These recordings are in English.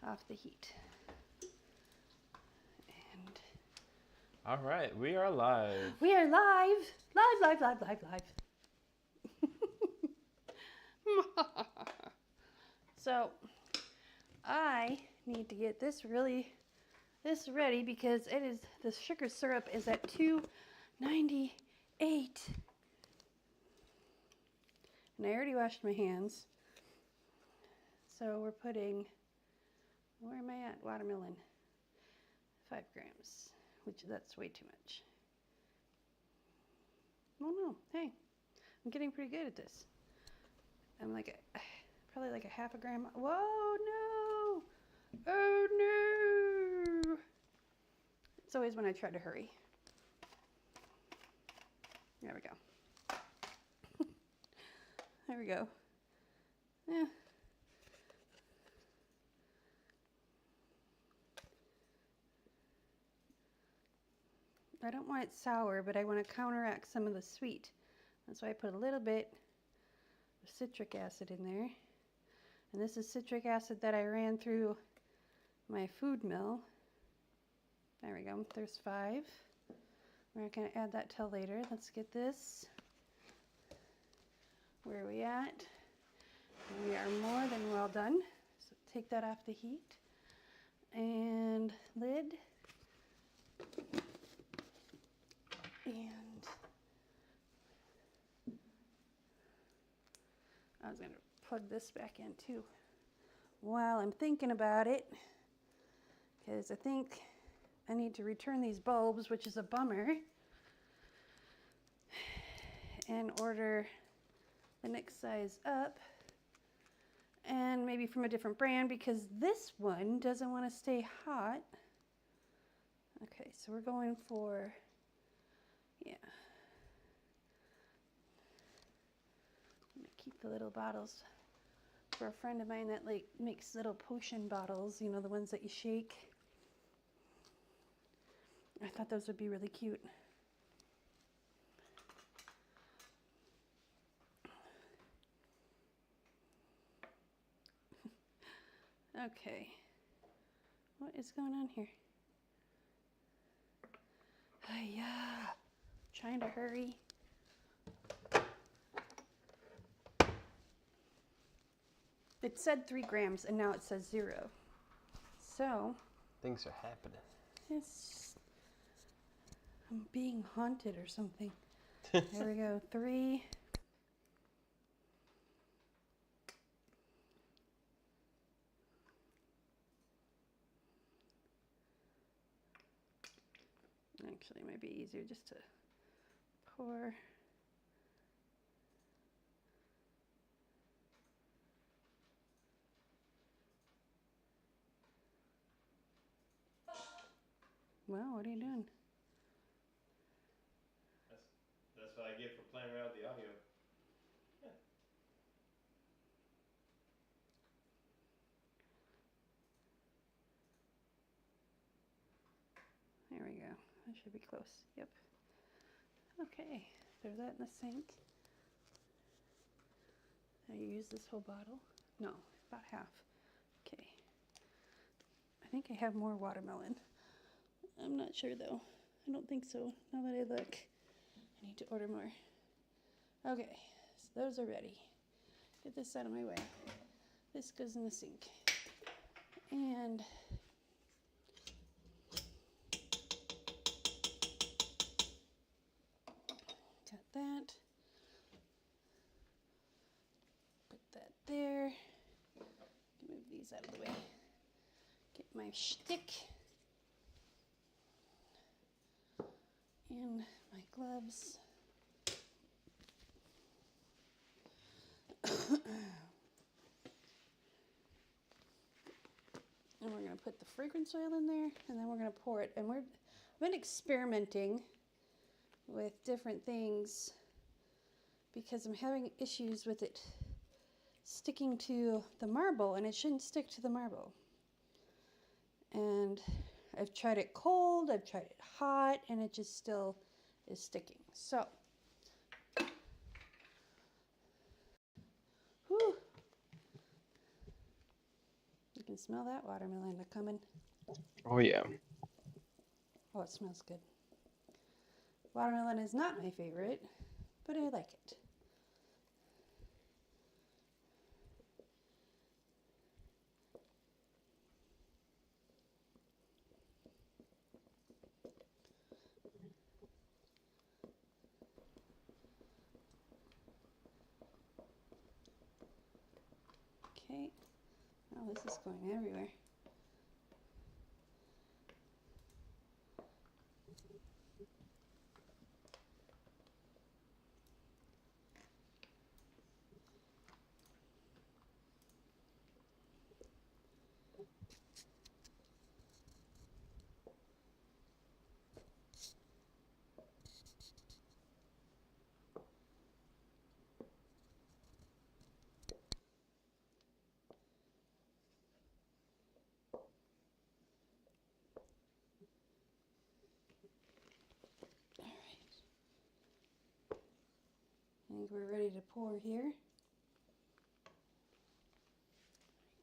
off the heat. And all right, we are live. we are live. Live. So I need to get this ready because the sugar syrup is at 298. And I already washed my hands. So we're putting, where am I at? Watermelon. 5 grams, which that's way too much. Oh no, hey, I'm getting pretty good at this. I'm probably like a half a gram. Whoa, no! Oh no! It's always when I try to hurry. There we go. There we go. Yeah. I don't want it sour, but I want to counteract some of the sweet. That's why I put a little bit of citric acid in there. And this is citric acid that I ran through my food mill. There we go. There's 5. We're not going to add that till later. Let's get this. Where are we at? We are more than well done. So take that off the heat. And lid. And I was going to plug this back in too while I'm thinking about it, because I think I need to return these bulbs, which is a bummer, and order the next size up, and maybe from a different brand, because this one doesn't want to stay hot. Okay, so we're going for, yeah. I'm gonna keep the little bottles for a friend of mine that makes little potion bottles, you know, the ones that you shake. I thought those would be really cute. Okay, what is going on here? Hiya, trying to hurry. It said 3 grams and now it says 0. So Things are happening. I'm being haunted or something. There we go, 3. Actually, it might be easier just to pour. Well, what are you doing? That's what I get for playing around with the audio. Yeah. There we go. That should be close. Yep. Okay, throw that in the sink. Now you use this whole bottle? No, about half. Okay. I think I have more watermelon. I'm not sure though. I don't think so. Now that I look, I need to order more. Okay, so those are ready. Get this out of my way. This goes in the sink. And got that. Put that there. Move these out of the way. Get my stick. And my gloves. And we're going to put the fragrance oil in there, and then we're going to pour it. And I've been experimenting with different things because I'm having issues with it sticking to the marble, and it shouldn't stick to the marble. And I've tried it cold, I've tried it hot, and it just still is sticking. So, whew. can smell that watermelon coming. Oh yeah. Oh, it smells good. Watermelon is not my favorite, but I like it. Okay. Oh, this is going everywhere. All right. I think we're ready to pour here.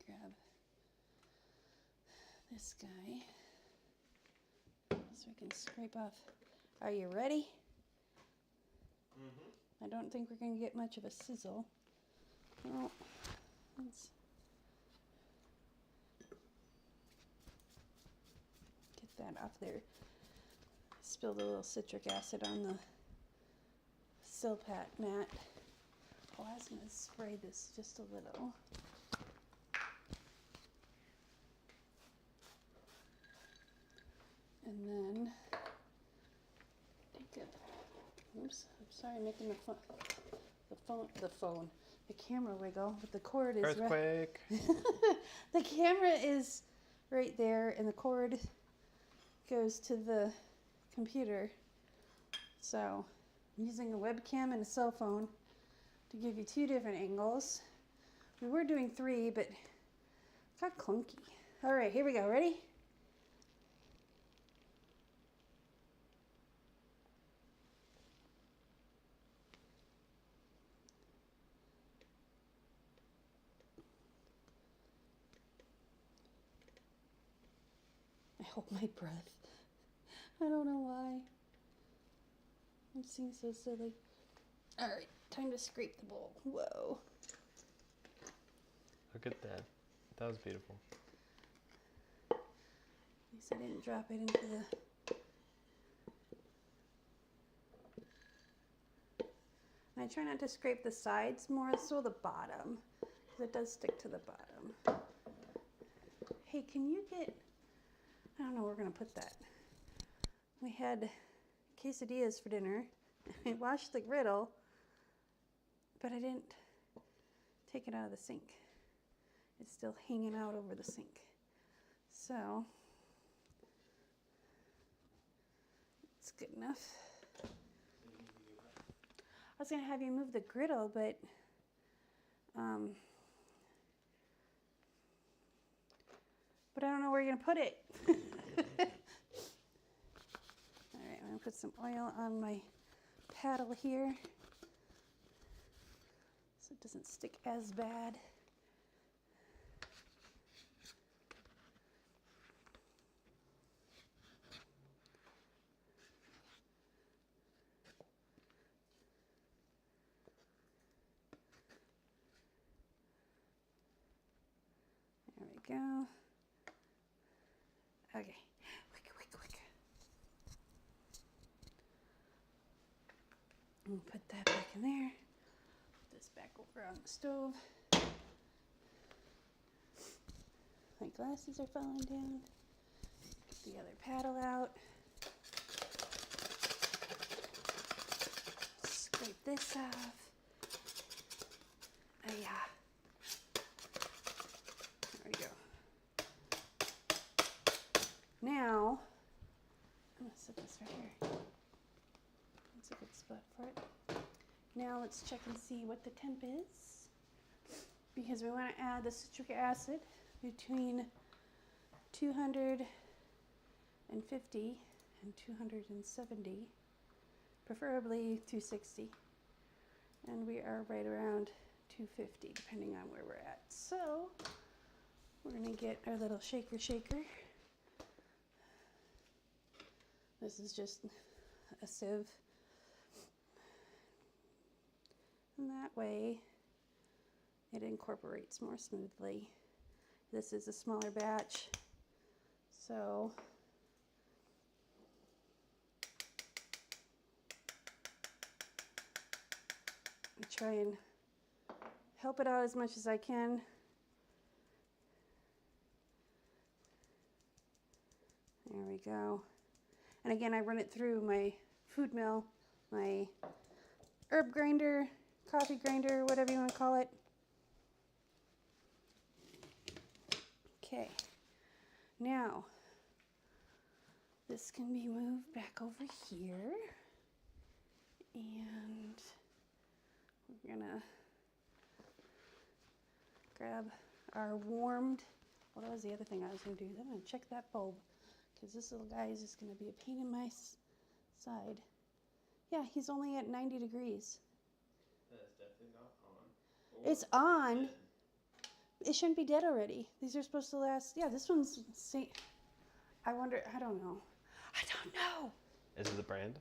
Grab this guy so we can scrape off. Are you ready? Mm-hmm. I don't think we're going to get much of a sizzle. Well, let's get that off there. Spilled a little citric acid on the Silpat mat. Oh, I was going to spray this just a little. And then take a, oops, I'm sorry, making the camera wiggle, but the cord is Earthquake. the camera is right there, and the cord goes to the computer. So I'm using a webcam and a cell phone to give you two different angles. We were doing three, but it got clunky. All right, here we go. Ready? I hold my breath. I don't know why. I'm seeing so silly. All right, time to scrape the bowl. Whoa. Look at that. That was beautiful. At least I didn't drop it into the... And I try not to scrape the sides, more so the bottom, because it does stick to the bottom. Hey, can you get... I don't know where we're going to put that. We had quesadillas for dinner. I washed the griddle, but I didn't take it out of the sink. It's still hanging out over the sink. So, it's good enough. I was going to have you move the griddle, but I don't know where you're going to put it. All right, I'm going to put some oil on my paddle here so it doesn't stick as bad. There we go. Okay, quick. And put that back in there. Put this back over on the stove. My glasses are falling down. Get the other paddle out. Scrape this off. Oh yeah. There we go. Now, I'm gonna set this right here. That's a good spot for it. Now let's check and see what the temp is, because we want to add the citric acid between 250 and 270, preferably 260, and we are right around 250 depending on where we're at. So We're gonna get our little shaker. This is just a sieve. And that way it incorporates more smoothly. This is a smaller batch, so I try and help it out as much as I can. There we go. And again, I run it through my food mill, my herb grinder, coffee grinder, whatever you want to call it. Okay, now this can be moved back over here, and we're gonna grab our warmed, well, that was the other thing I was gonna do. I'm gonna check that bulb, because this little guy is just gonna be a pain in my side. Yeah, he's only at 90 degrees. That's definitely not on. It's on. It shouldn't be dead already. These are supposed to last. Yeah, this one's. See, I wonder. I don't know. Is it the brand?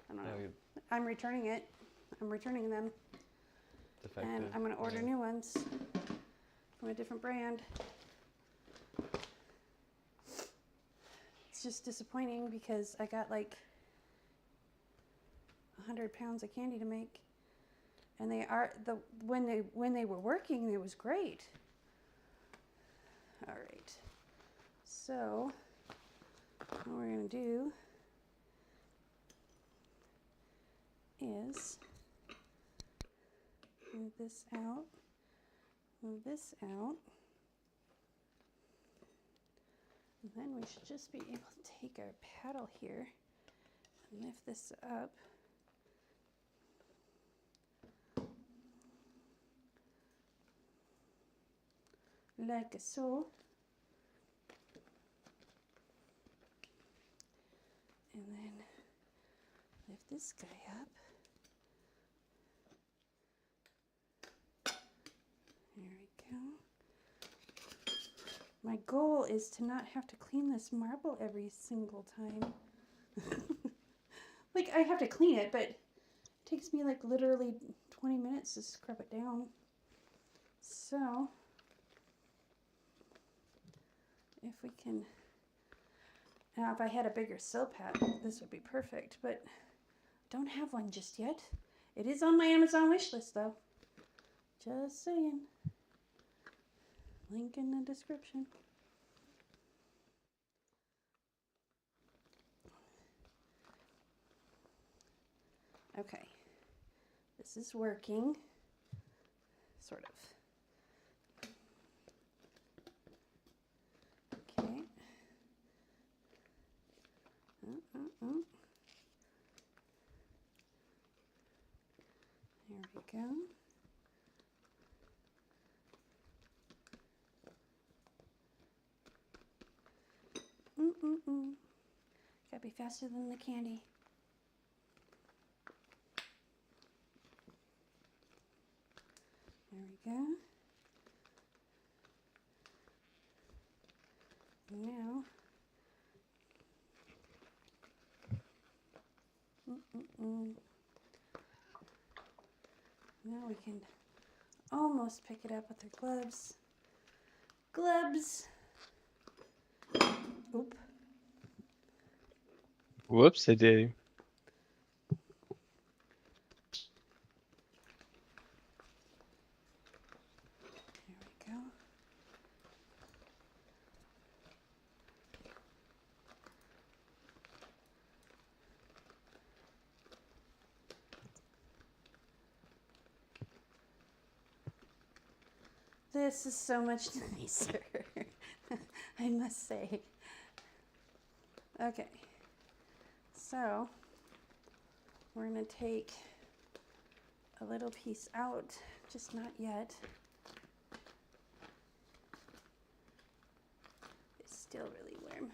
I don't know. No, I'm returning it. I'm returning them, defective. and I'm gonna order new ones from a different brand. It's just disappointing because I got like 100 pounds of candy to make. And they are when they were working, it was great. All right. So what we're gonna do is move this out, move this out, and then we should just be able to take our paddle here and lift this up. Like so. And then lift this guy up. There we go. My goal is to not have to clean this marble every single time. Like, I have to clean it, but it takes me like literally 20 minutes to scrub it down. So if we can, now if I had a bigger Silpat, this would be perfect, but don't have one just yet. It is on my Amazon wish list though. Just saying. Link in the description. Okay, this is working, sort of. Okay. There we go. Gotta be faster than the candy. There we go. Now, now we can almost pick it up with our gloves. Gloves. Oop. Whoops, I did. There we go. This is so much nicer, I must say. Okay, so we're gonna take a little piece out, just not yet. It's still really warm.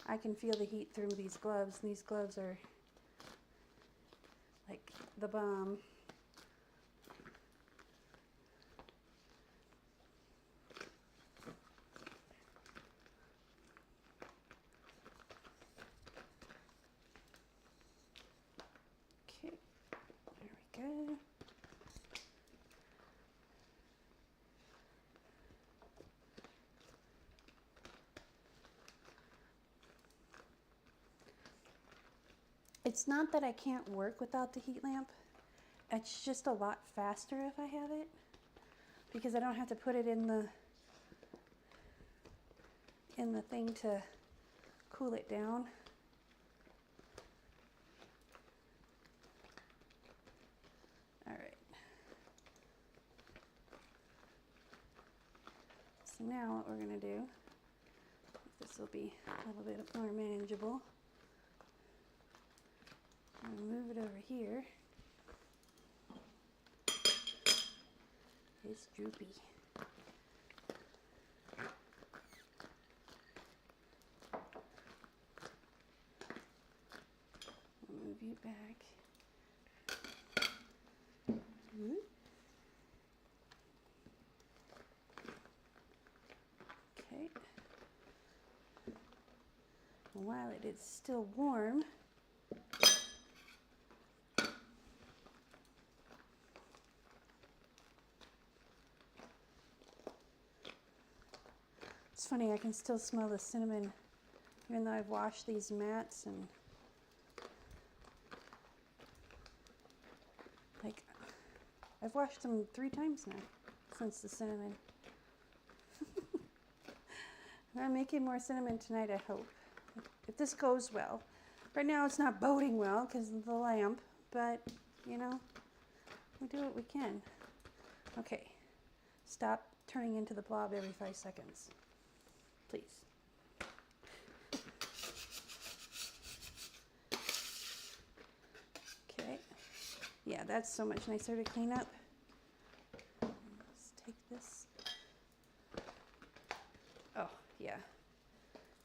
I can feel the heat through these gloves, and these gloves are like the bomb. go. It's not that I can't work without the heat lamp. It's just a lot faster if I have it, because I don't have to put it in the thing to cool it down. All right. So now what we're going to do, this will be a little bit more manageable. I'm going to move it over here. It's droopy. Move you back. Okay. And while it is still warm, it's funny, I can still smell the cinnamon even though I've washed these mats, and like I've washed them 3 times now since the cinnamon. I'm making more cinnamon tonight, I hope, if this goes well. Right now it's not boding well because of the lamp, but you know, we do what we can. Okay, stop turning into the blob every 5 seconds, please. Okay, yeah, that's so much nicer to clean up. Let's take this. Oh, yeah.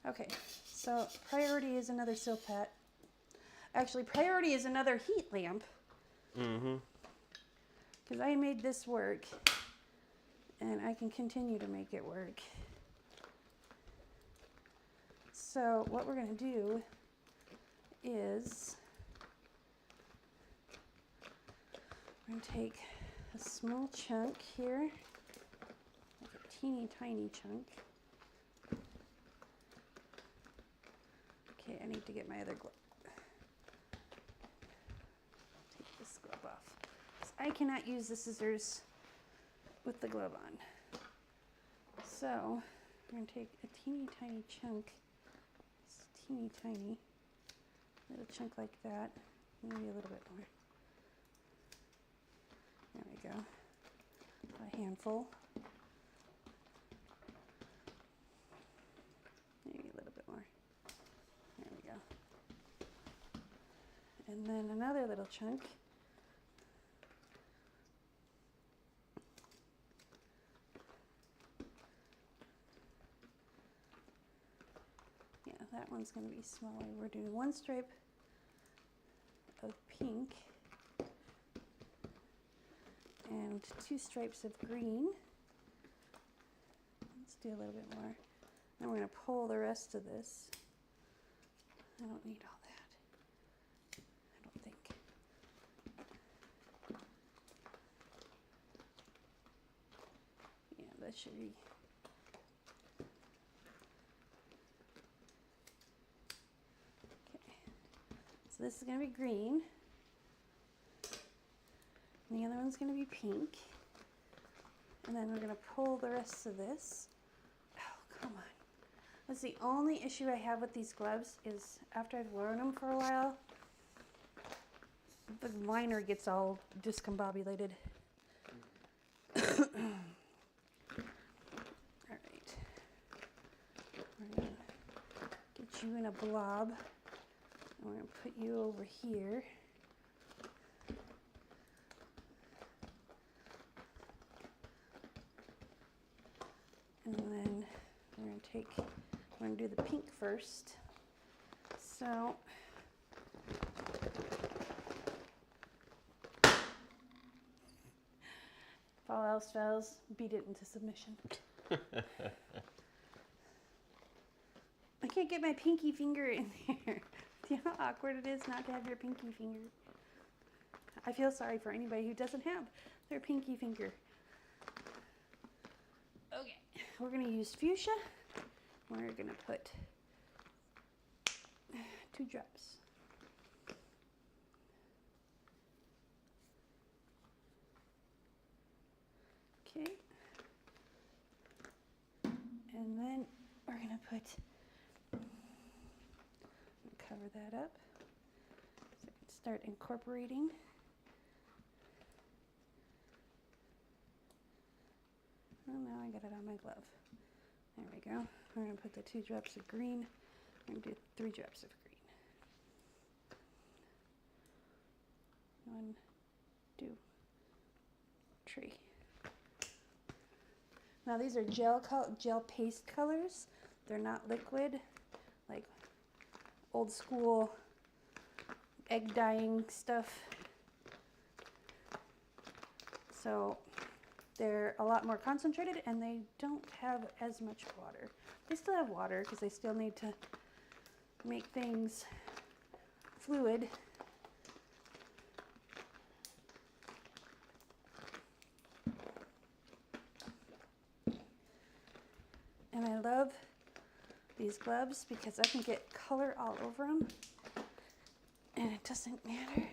Okay, so priority is another Silpat. Actually, priority is another heat lamp. Mm-hmm. Because I made this work, and I can continue to make it work. So what we're going to do is we're going to take a small chunk here, like a teeny tiny chunk. Okay, I need to get my other glove. Take this glove off. I cannot use the scissors with the glove on. So we're going to take a teeny tiny chunk, teeny tiny, little chunk like that, maybe a little bit more. There we go. A handful. Maybe a little bit more. There we go. And then another little chunk. Yeah, that one's going to be smaller. We're doing 1 stripe of pink and 2 stripes of green. Let's do a little bit more. Then we're going to pull the rest of this. I don't need all that, I don't think. Yeah, that should be. Okay, so this is going to be green. And the other one's going to be pink. And then we're going to pull the rest of this. Oh, come on. That's the only issue I have with these gloves is after I've worn them for a while, the liner gets all discombobulated. All right. We're going to get you in a blob. And we're going to put you over here. And then we're going to do the pink first. So, if all else fails, beat it into submission. I can't get my pinky finger in there. Do you know how awkward it is not to have your pinky finger? I feel sorry for anybody who doesn't have their pinky finger. Okay, we're gonna use fuchsia. We're gonna put 2 drops. Okay. And then we're gonna cover that up so I can start incorporating. Oh, now I got it on my glove. There we go. We're gonna put the 2 drops of green. We're gonna do 3 drops of green. 1, 2, 3. Now these are gel paste colors. They're not liquid, like old school egg dyeing stuff. So they're a lot more concentrated and they don't have as much water. They still have water because they still need to make things fluid. And I love these gloves because I can get color all over them and it doesn't matter.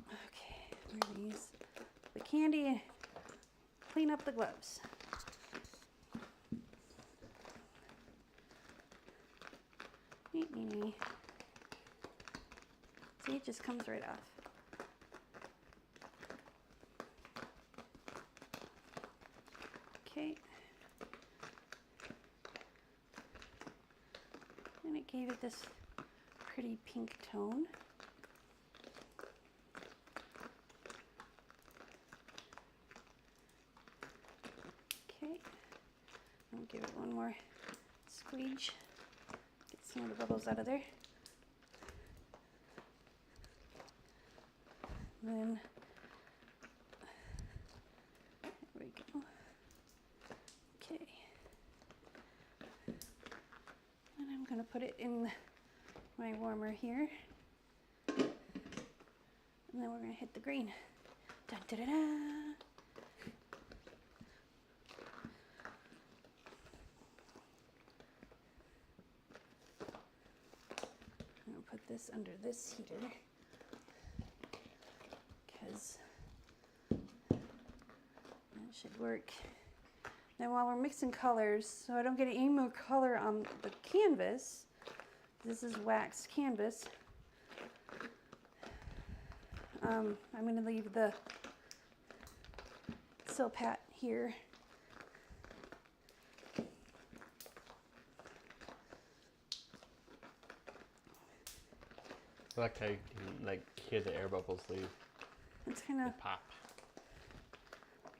Okay, we're going to use the candy and clean up the gloves. See, it just comes right off. Okay. And it gave it this pretty pink tone. Okay. I'll give it one more squeege. Get some of the bubbles out of there. Then, there we go. Okay. And I'm going to put it in my warmer here. And then we're going to hit the green. Dun, da, da, da. I'm going to put this under this heater. That should work. Now while we're mixing colors, so I don't get any more color on the canvas, this is waxed canvas, I'm going to leave the Silpat here. I like how you can hear the air bubbles leave. It's kind of pop.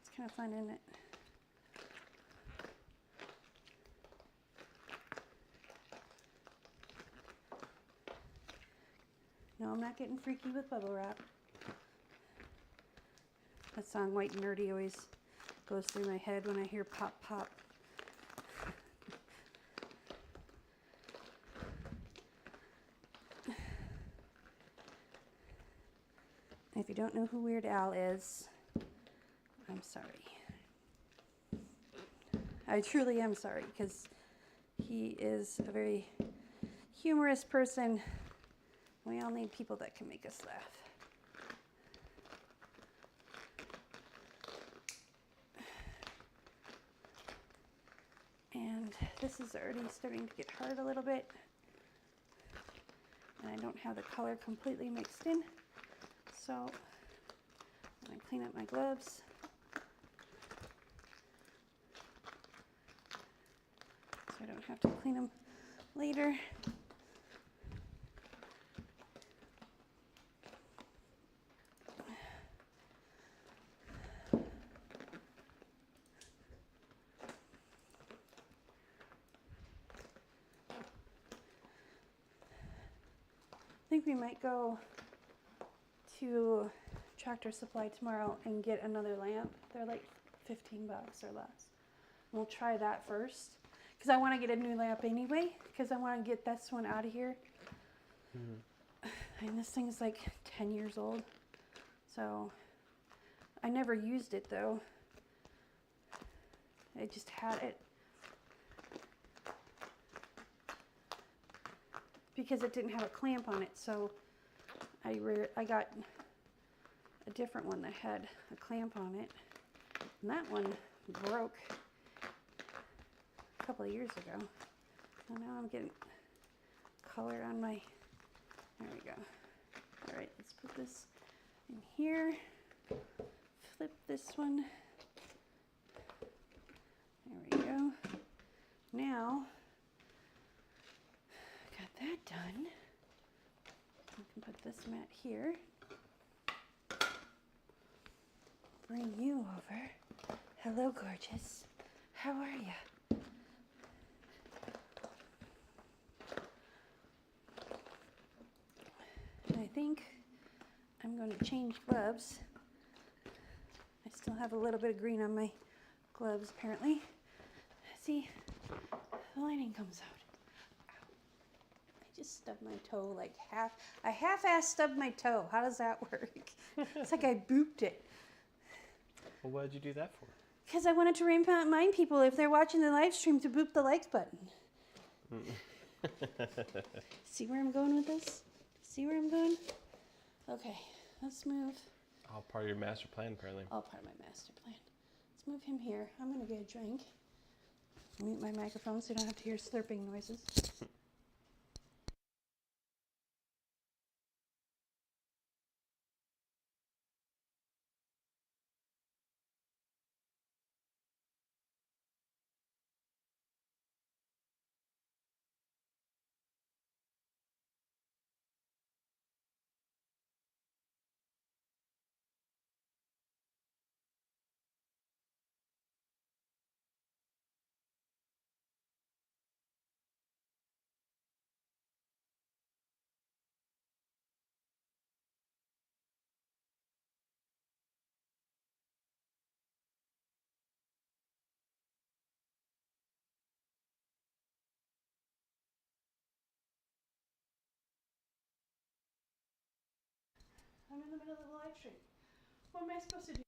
It's kind of fun, isn't it? No, I'm not getting freaky with bubble wrap. That song White and Nerdy always goes through my head when I hear pop pop. If you don't know who Weird Al is, I'm sorry. I truly am sorry because he is a very humorous person. We all need people that can make us laugh. And this is already starting to get hard a little bit. And I don't have the color completely mixed in. So I'm going to clean up my gloves. So I don't have to clean them later. I think we might go to Tractor Supply tomorrow and get another lamp. They're like $15 or less. We'll try that first because I want to get a new lamp anyway, because I want to get this one out of here. And this thing is like 10 years old. So I never used it though. I just had it because it didn't have a clamp on it. So I got a different one that had a clamp on it. And that one broke a couple of years ago. And now I'm getting color on my, there we go. All right, let's put this in here. Flip this one. There we go. Now, got that done. I can put this mat here. Bring you over. Hello, gorgeous. How are you? And I think I'm going to change gloves. I still have a little bit of green on my gloves, apparently. See, the lining comes out. Ow. I just stubbed my toe like I half-ass stubbed my toe. How does that work? It's like I booped it. Well, what did you do that for? Because I wanted to remind people if they're watching the live stream to boop the likes button. See where I'm going with this? See where I'm going? Okay, let's move. All part of your master plan, apparently. All part of my master plan. Let's move him here. I'm going to get a drink. Mute my microphone so you don't have to hear slurping noises. I'm in the middle of the live stream. What am I supposed to do?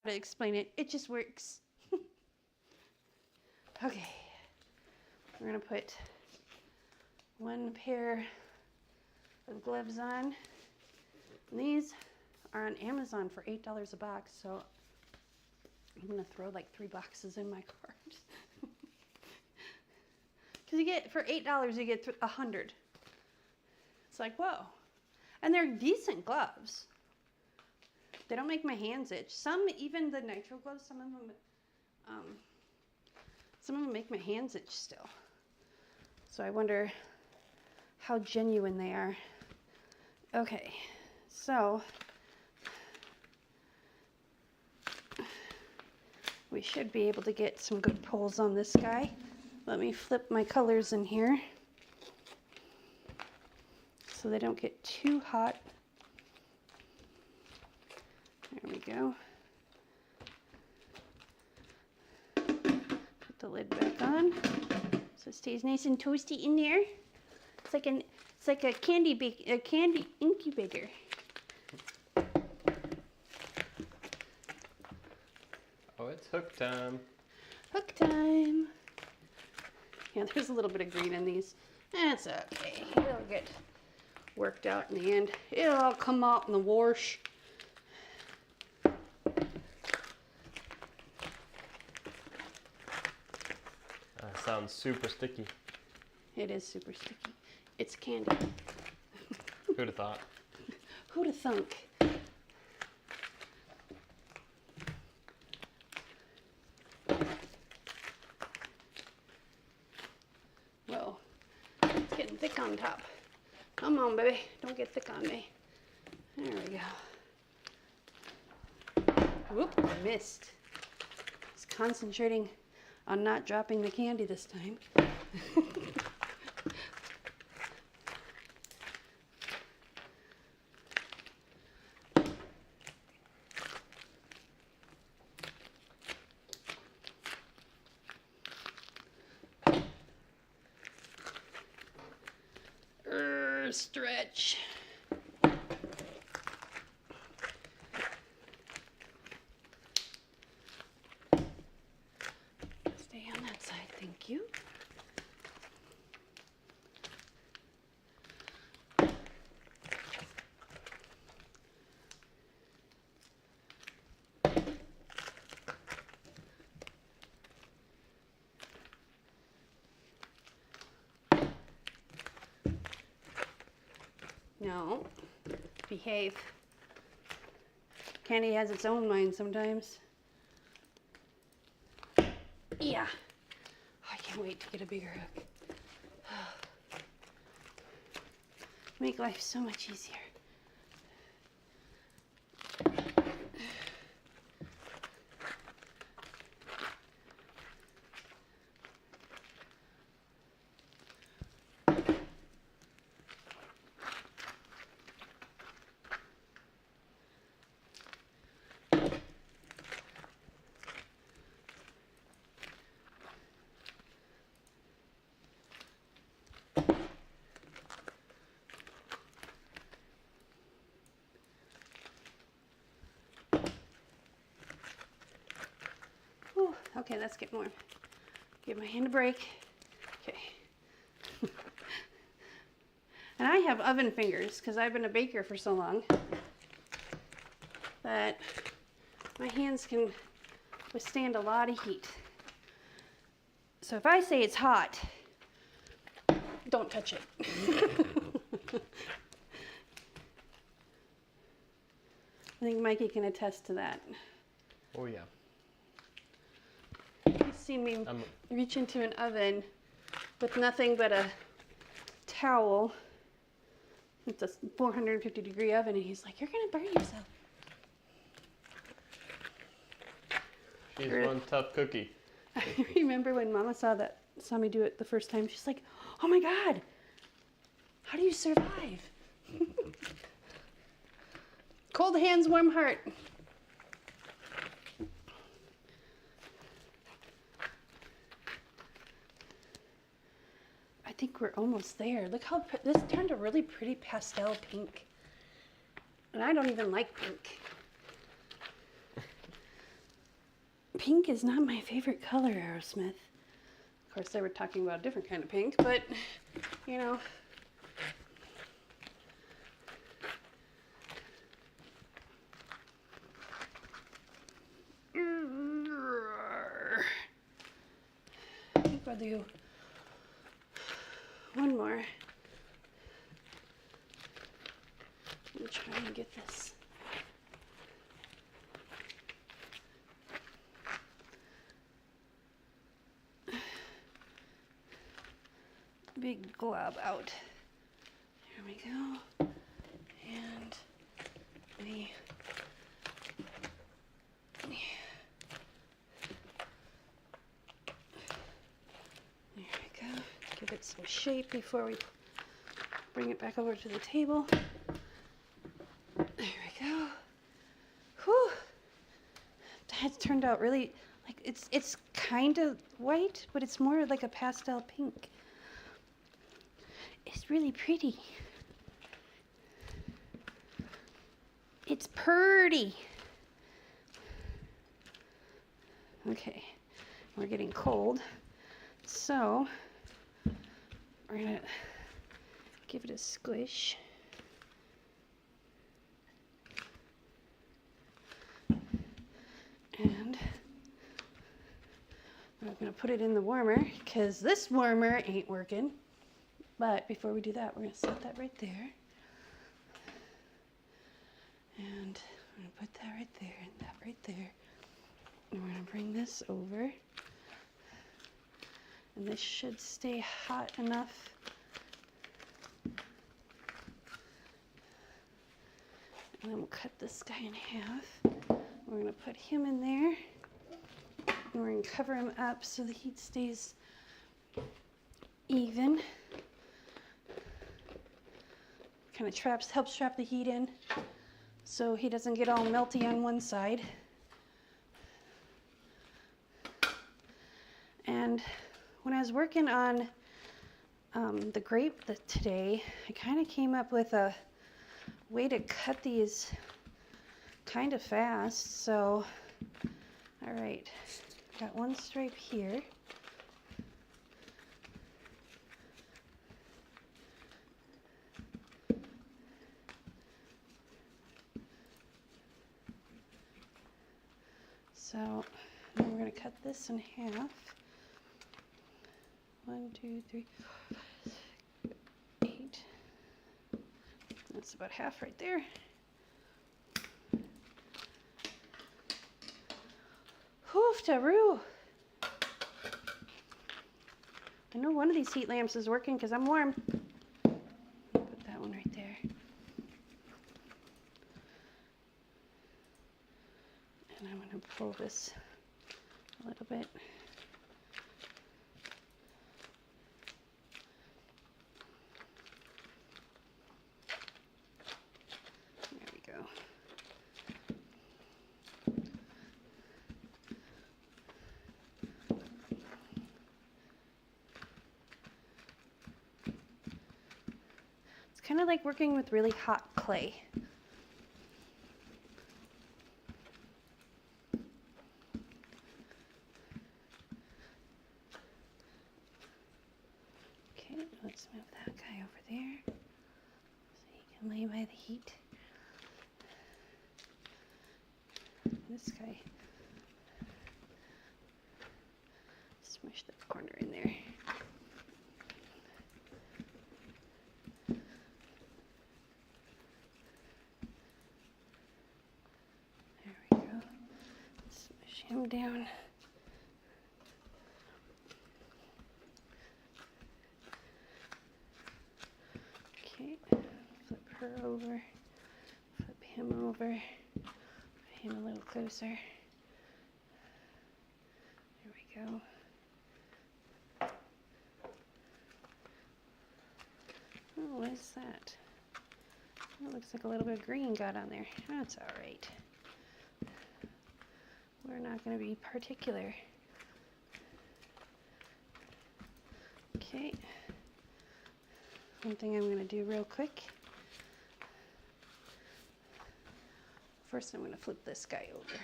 To explain it, it just works. Okay, we're gonna put one pair of gloves on. And these are on Amazon for $8 a box, so I'm gonna throw like 3 boxes in my cart. Because you get, for $8 you get 100. It's like, whoa. And they're decent gloves. They don't make my hands itch. Some, even the nitro gloves, some of them make my hands itch still. So I wonder how genuine they are. Okay, so we should be able to get some good pulls on this guy. Let me flip my colors in here so they don't get too hot. There we go. Put the lid back on so it stays nice and toasty in there. It's like a candy incubator. Oh, it's hook time. Hook time. Yeah, there's a little bit of green in these. That's okay. It'll get worked out in the end. It'll all come out in the wash. Sounds super sticky. It is super sticky. It's candy. Who'd have thought? Who'd have thunk? Whoa, it's getting thick on top. Come on, baby, don't get thick on me. There we go. Whoop, I missed. It's concentrating on not dropping the candy this time. Stretch. Stay on that side, thank you. No, behave. Candy has its own mind sometimes. Yeah. I can't wait to get a bigger hook. Make life so much easier. Whew, okay, let's get warm. Give my hand a break. Okay. And I have oven fingers because I've been a baker for so long that my hands can withstand a lot of heat. So if I say it's hot, don't touch it. I think Mikey can attest to that. Oh yeah. He's seen me reach into an oven with nothing but a towel. It's a 450-degree oven, and he's like, "You're gonna burn yourself." She's one tough cookie. I remember when Mama saw me do it the first time. She's like, "Oh my God, how do you survive?" Cold hands, warm heart. I think we're almost there. Look how this turned a really pretty pastel pink. And I don't even like pink. Pink is not my favorite color, Aerosmith. Of course, they were talking about a different kind of pink, but, you know. I think I'll do one more. I'm trying to get this. Big glob out. Here we go. And we there we go. Give it some shape before we bring it back over to the table. There we go. Whew. That turned out really like it's kind of white, but it's more like a pastel pink. It's really pretty. It's pretty. Okay, we're getting cold, so we're gonna give it a squish. And we're gonna put it in the warmer because this warmer ain't working. But before we do that, we're gonna set that right there. And I'm gonna put that right there and that right there. And we're gonna bring this over. And this should stay hot enough. And then we'll cut this guy in half. We're gonna put him in there. And we're gonna cover him up so the heat stays even. Kind of helps trap the heat in so he doesn't get all melty on one side. And when I was working on the grape today, I kind of came up with a way to cut these kind of fast. So, all right, got one stripe here. So then we're going to cut this in half. 1, 2, 3, 4, 5, 6, 8. That's about half right there. Hoof-ta-roo! I know one of these heat lamps is working because I'm warm. Put that one right there. And I'm going to pull this a little bit. There we go. It's kind of like working with really hot clay. Let's move that guy over there so he can lay by the heat. This guy, smush that corner in there. There we go. Smush him down. Flip her over, flip him over, put him a little closer. There we go. Oh, what is that? That looks like a little bit of green got on there. That's all right. We're not going to be particular. Okay. One thing I'm going to do real quick. First, I'm going to flip this guy over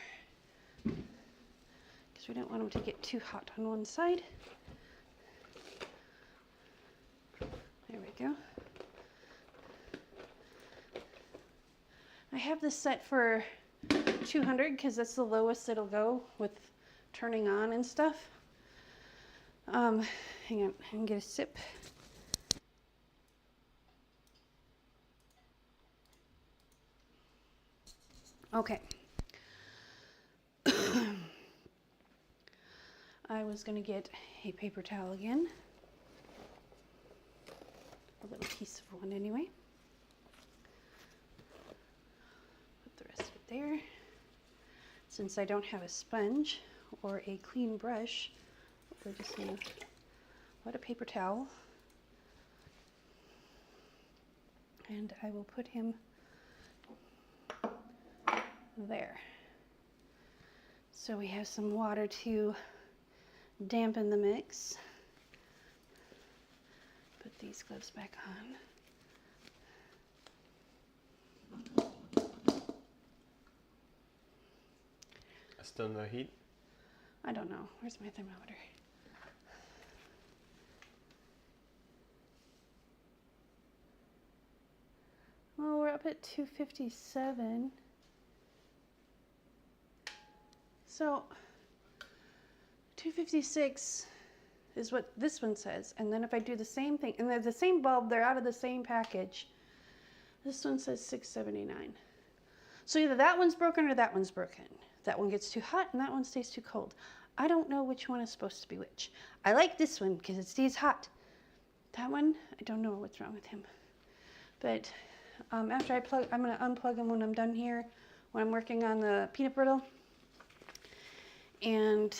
because we don't want him to get too hot on one side. There we go. I have this set for 200 because that's the lowest it'll go with turning on and stuff. Hang on, I can get a sip. Okay. I was going to get a paper towel again. A little piece of one anyway. Put the rest of it there. Since I don't have a sponge or a clean brush, we're just going to wet a paper towel. And I will put him there. So we have some water to dampen the mix. Put these gloves back on. Still no heat? I don't know. Where's my thermometer? Well, we're up at 257. So 256 is what this one says. And then if I do the same thing, and they're the same bulb, they're out of the same package. This one says 679. So either that one's broken or that one's broken. That one gets too hot and that one stays too cold. I don't know which one is supposed to be which. I like this one because it stays hot. That one, I don't know what's wrong with him. But after I plug, I'm going to unplug him when I'm done here, when I'm working on the peanut brittle. And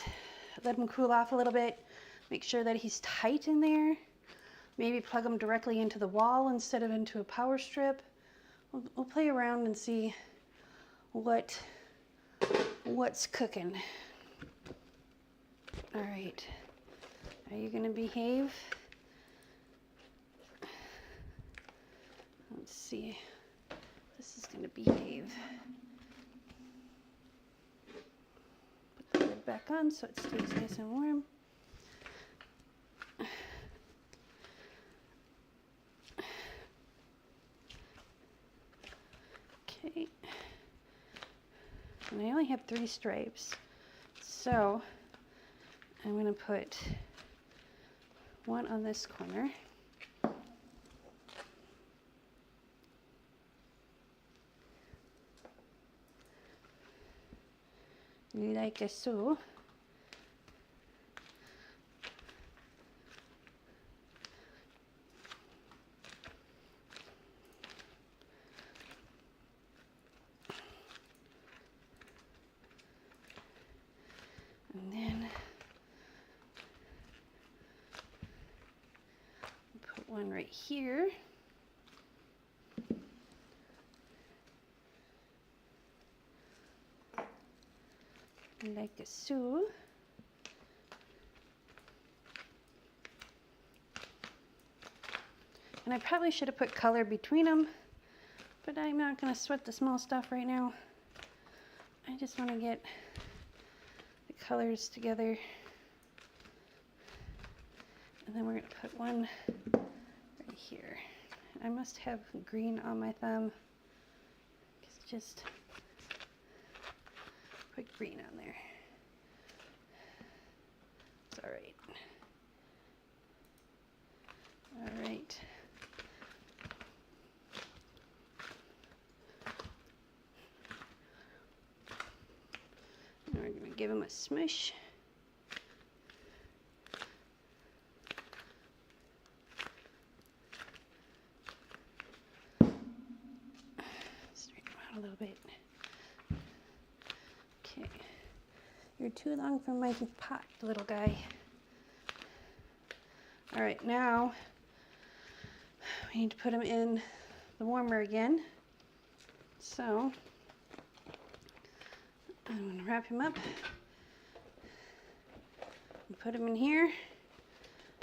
let him cool off a little bit. Make sure that he's tight in there. Maybe plug him directly into the wall instead of into a power strip. We'll play around and see what's cooking. All right, are you gonna behave? Let's see, this is gonna behave. Put the lid back on so it stays nice and warm. Okay, and I only have 3 stripes, so I'm going to put one on this corner. Like so. And then put one right here. Like so. And I probably should have put color between them, but I'm not going to sweat the small stuff right now. I just want to get the colors together. And then we're going to put one right here. I must have green on my thumb. Just put green on there. It's all right. All right. Now we're going to give him a smush. Straighten him out a little bit. Okay. You're too long for my pot, little guy. All right, now we need to put him in the warmer again. So I'm going to wrap him up and put him in here.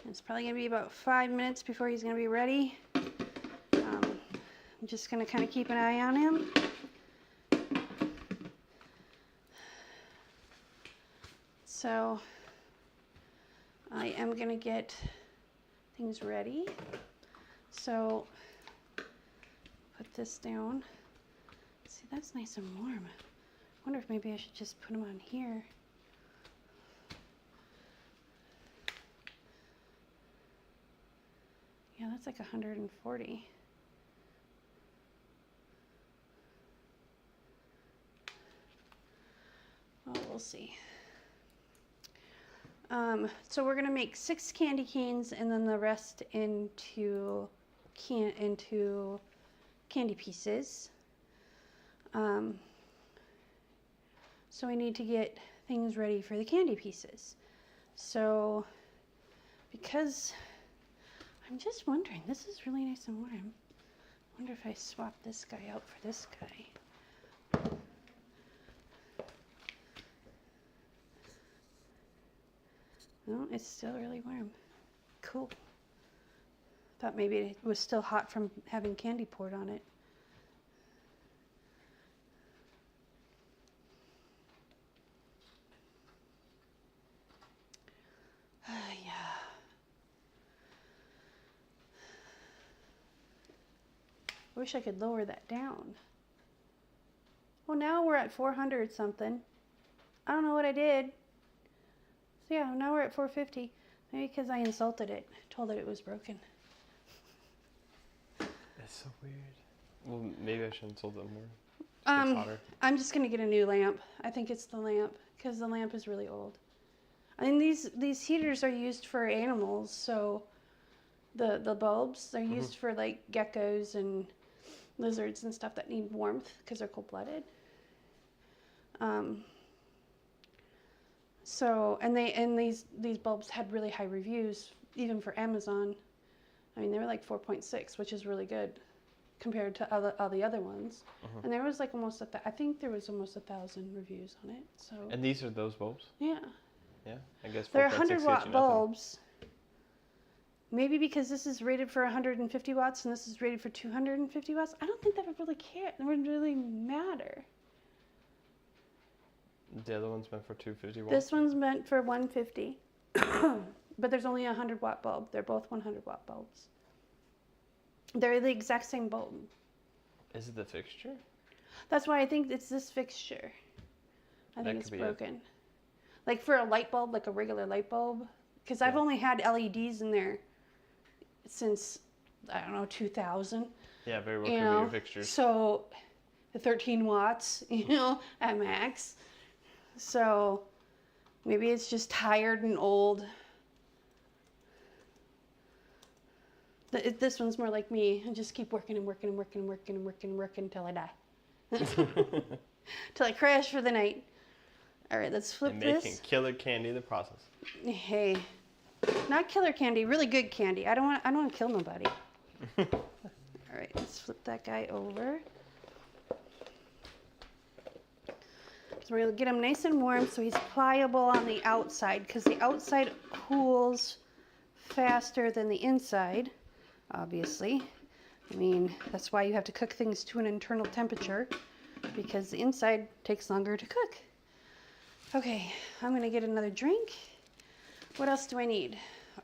It's probably going to be about 5 minutes before he's going to be ready. I'm just going to kind of keep an eye on him. So I am going to get things ready. So put this down. See, that's nice and warm. I wonder if maybe I should just put them on here. Yeah, that's like 140. Well, we'll see. So we're gonna make 6 candy canes and then the rest into candy pieces. So we need to get things ready for the candy pieces. So because I'm just wondering, this is really nice and warm. I wonder if I swap this guy out for this guy. No, it's still really warm. Cool. Thought maybe it was still hot from having candy poured on it. Yeah. Wish I could lower that down. Well, now we're at 400 something. I don't know what I did. So yeah, now we're at 450. Maybe because I insulted it, told it it was broken. That's so weird. Well, maybe I should insult them more. It gets hotter. I'm just gonna get a new lamp. I think it's the lamp because the lamp is really old. I mean, these heaters are used for animals, so the bulbs they're used for like geckos and lizards and stuff that need warmth because they're cold-blooded. So these bulbs had really high reviews even for Amazon. I mean, they were like 4.6, which is really good compared to all the other ones. And there was like I think there was almost 1,000 reviews on it. So. And these are those bulbs? Yeah. Yeah, I guess 4.6 They're gets you 100-watt nothing. bulbs. Maybe because this is rated for 150 watts and this is rated for 250 watts. I don't think that would really care. It would really matter. The other one's meant for 250 watts? This one's meant for 150. But there's only a 100-watt bulb. They're both 100-watt bulbs. They're the exact same bulb. Is it the fixture? That's why I think it's this fixture. I think it's could be it. broken. Like for a light bulb, like a regular light bulb. Because I've only had LEDs in there since, I don't know, 2000. Yeah, very well could be your fixtures. So, the 13 watts, at max. So, maybe it's just tired and old. This one's more like me. I just keep working and working and working and working and working and working until I die. Till I crash for the night. All right, let's flip and this. making killer candy in the process. Hey, not killer candy, really good candy. I don't want to kill nobody. All right, let's flip that guy over. So we're gonna get him nice and warm so he's pliable on the outside because the outside cools faster than the inside, obviously. I mean, that's why you have to cook things to an internal temperature because the inside takes longer to cook. Okay, I'm gonna get another drink. What else do I need?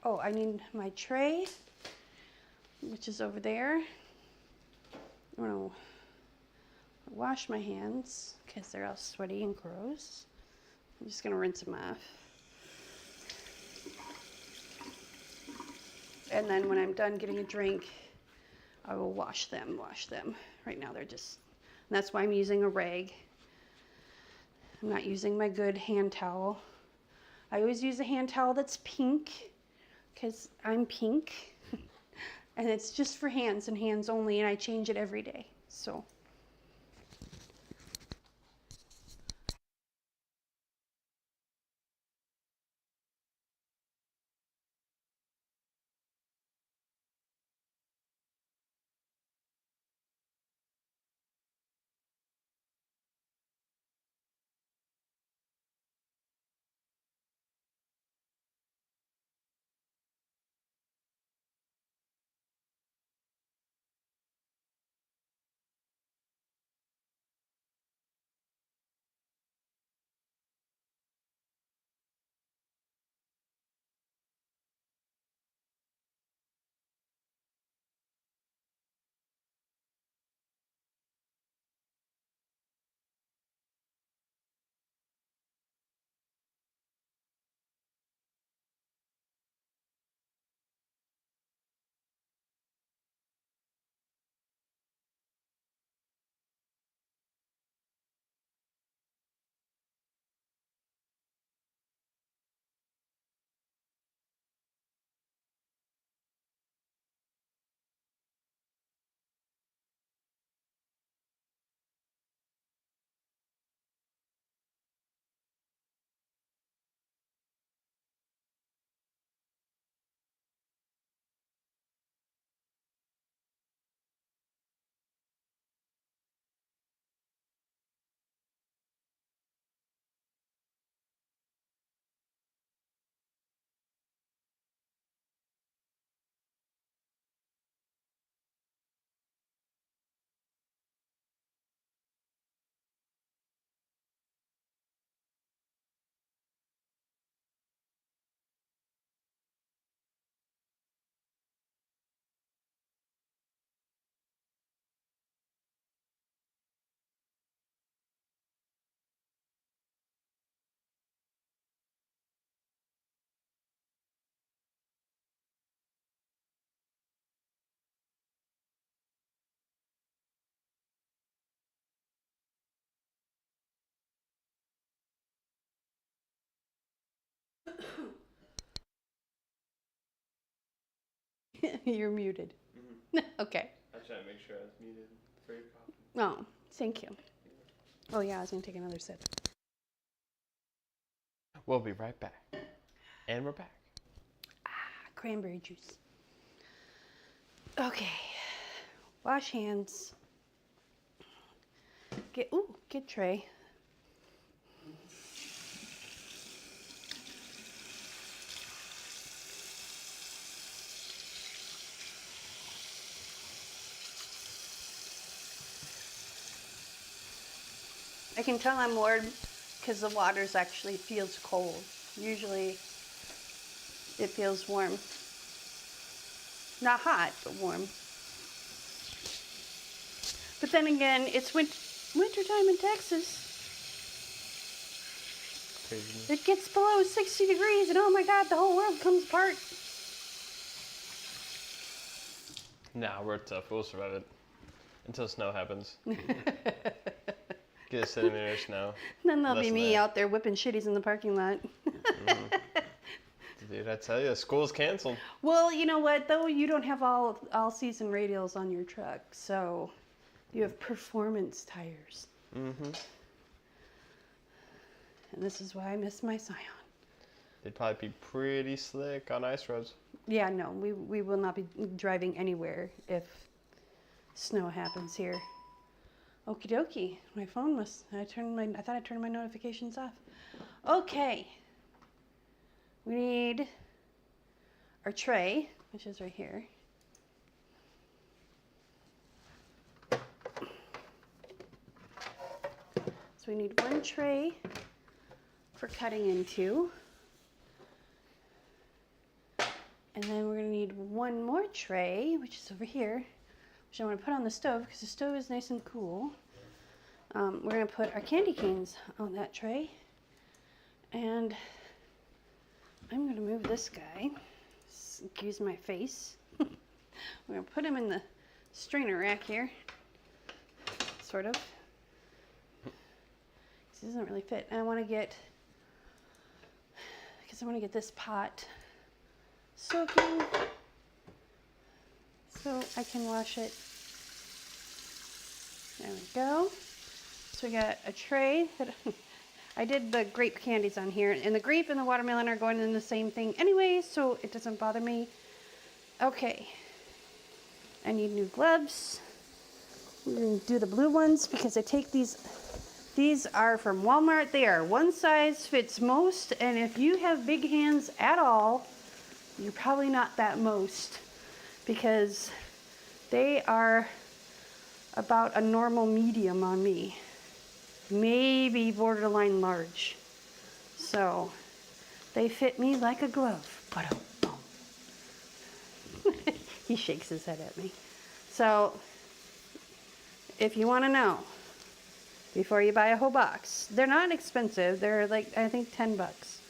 Oh, I need my tray, which is over there. I'm gonna wash my hands because they're all sweaty and gross. I'm just gonna rinse them off. And then when I'm done getting a drink, I will wash them. Right now they're just, and that's why I'm using a rag. I'm not using my good hand towel. I always use a hand towel that's pink because I'm pink. And it's just for hands and hands only, and I change it every day. So. You're muted. Okay. I was trying to make sure I was muted for your coffee. Oh, thank you. Oh yeah, I was gonna take another sip. We'll be right back. And we're back. Cranberry juice. Okay. Wash hands. Get tray. I can tell I'm warm because the water's actually feels cold. Usually it feels warm. Not hot, but warm. But then again, it's wintertime in Texas. Craziness. It gets below 60 degrees and oh my God, the whole world comes apart. Nah, we're tough. We'll survive it. Until snow happens. Get a centimeter of snow. Then there'll Less be than me that. out there whipping shitties in the parking lot. Dude, I tell you, school's canceled. Well, you know what though? You don't have all season radials on your truck, so you have performance tires. Mm-hmm. And this is why I miss my Scion. They'd probably be pretty slick on ice roads. Yeah, no, we will not be driving anywhere if snow happens here. Okie dokie. My phone I thought I turned my notifications off. Okay. We need our tray, which is right here. So we need one tray for cutting into. And then we're gonna need one more tray, which is over here, which I want to put on the stove because the stove is nice and cool. We're gonna put our candy canes on that tray. And I'm gonna move this guy, excuse my face. We're gonna put him in the strainer rack here, sort of. This doesn't really fit. I want to get this pot soaking so I can wash it. There we go. So we got a tray that I did the grape candies on here, and the grape and the watermelon are going in the same thing anyway, so it doesn't bother me. Okay, I need new gloves. We're going to do the blue ones because I take these are from Walmart. They are one size fits most, and if you have big hands at all, you're probably not that most, because they are about a normal medium on me. Maybe borderline large. So they fit me like a glove. He shakes his head at me. So if you want to know, before you buy a whole box, they're not expensive. They're like, I think 10 bucks.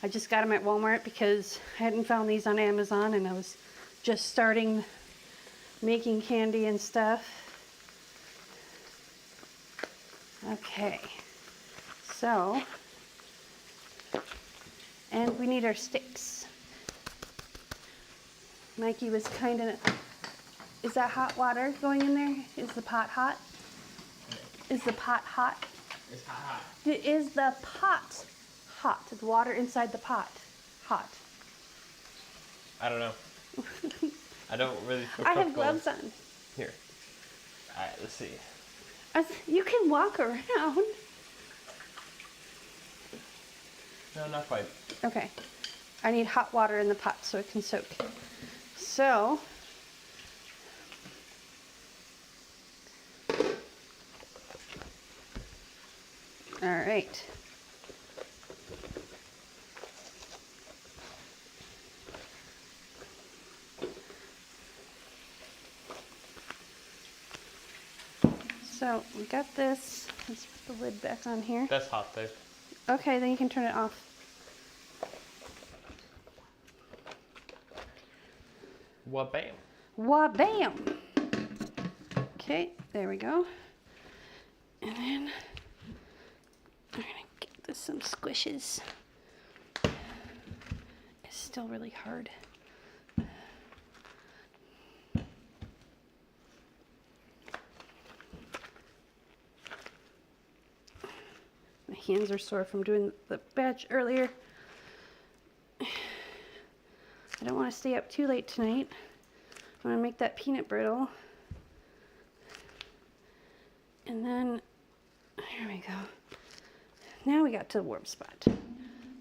I just got them at Walmart because I hadn't found these on Amazon and I was just starting making candy and stuff. Okay, so, and we need our sticks. Mikey was kind of, is that hot water going in there? Is the pot hot? Is the pot hot? It's hot. Is the pot hot? The water inside the pot hot? I don't know. I don't really feel I comfortable. have gloves on. Here. Alright, let's see. You can walk around. No, not quite. Okay. I need hot water in the pot so it can soak. So, all right. So we got this. Let's put the lid back on here. That's hot, babe. Okay, then you can turn it off. Wha-bam. Wha-bam! Okay, there we go. And then I'm gonna get some squishes. It's still really hard. My hands are sore from doing the batch earlier. I don't want to stay up too late tonight. I want to make that peanut brittle. And then, here we go. Now we got to the warm spot.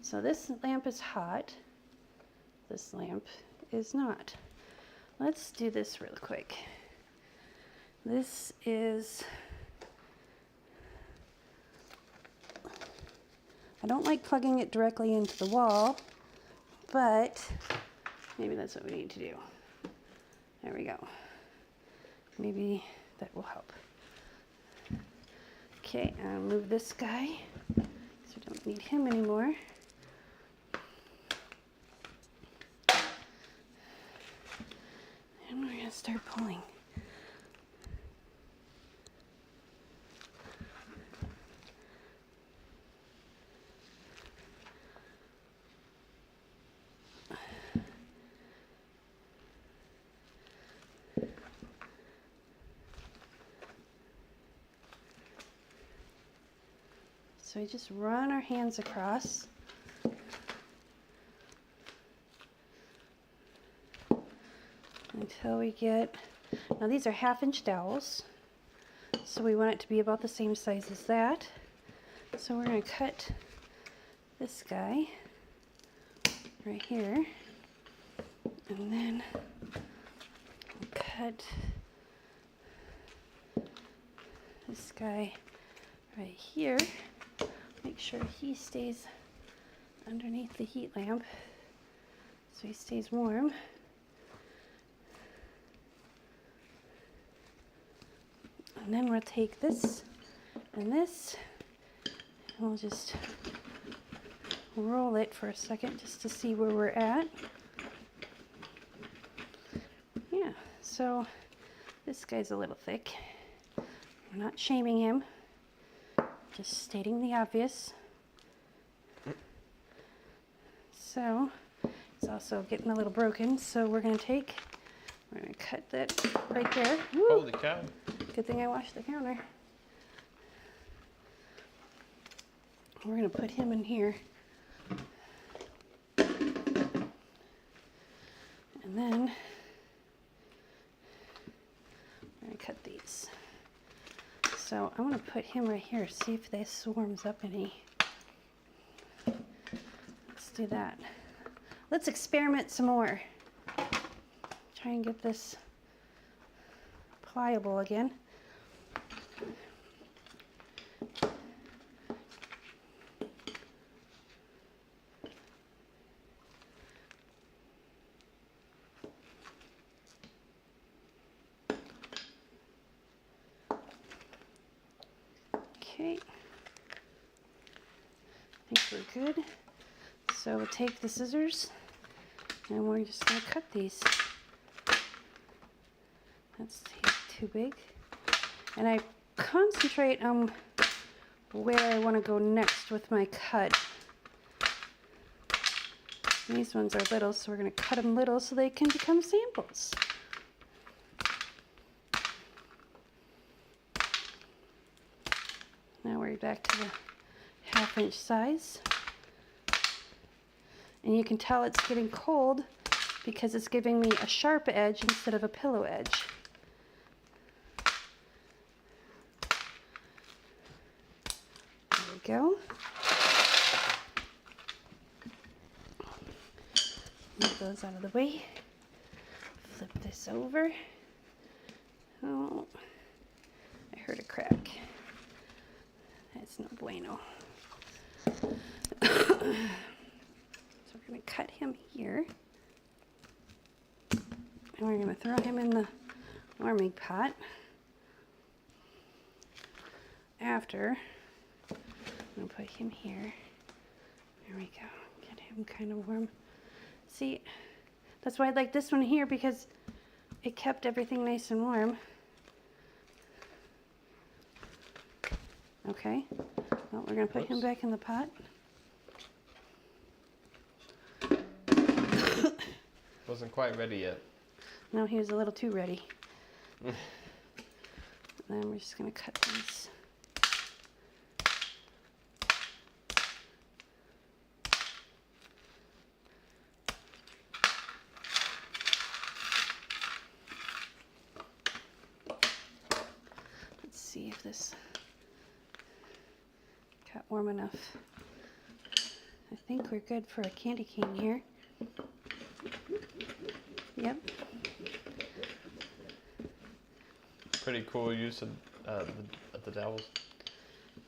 So this lamp is hot. This lamp is not. Let's do this real quick. This is, I don't like plugging it directly into the wall, but maybe that's what we need to do. There we go. Maybe that will help. Okay, I'll move this guy, so we don't need him anymore. And we're gonna start pulling. So we just run our hands across. Until we get, now these are 1/2-inch dowels, so we want it to be about the same size as that. So we're going to cut this guy right here, and then cut this guy right here. Make sure he stays underneath the heat lamp so he stays warm. And then we'll take this and this, and we'll just roll it for a second just to see where we're at. Yeah, so this guy's a little thick. We're not shaming him, just stating the obvious. So it's also getting a little broken, so we're going to cut that right there. Woo! Holy cow. Good thing I washed the counter. We're going to put him in here. And then we're going to cut these. So I want to put him right here, see if this warms up any. Let's do that. Let's experiment some more. Try and get this pliable again. Okay, I think we're good. So we'll take the scissors and we're just going to cut these. That's too big. And I concentrate on where I want to go next with my cut. And these ones are little, so we're going to cut them little so they can become samples. Now we're back to the 1/2-inch size. And you can tell it's getting cold because it's giving me a sharp edge instead of a pillow edge. There we go. Move those out of the way. Flip this over. Oh, I heard a crack. That's no bueno. So we're going to cut him here. And we're going to throw him in the warming pot. After, I'm going to put him here. There we go. Get him kind of warm. See, that's why I like this one here, because it kept everything nice and warm. Okay, Well, we're gonna put him Whoops. back in the pot. Wasn't quite ready yet. No, he was a little too ready. And then we're just gonna cut these. Let's see if this got warm enough. I think we're good for a candy cane here. Yep. Pretty cool use of the dowels.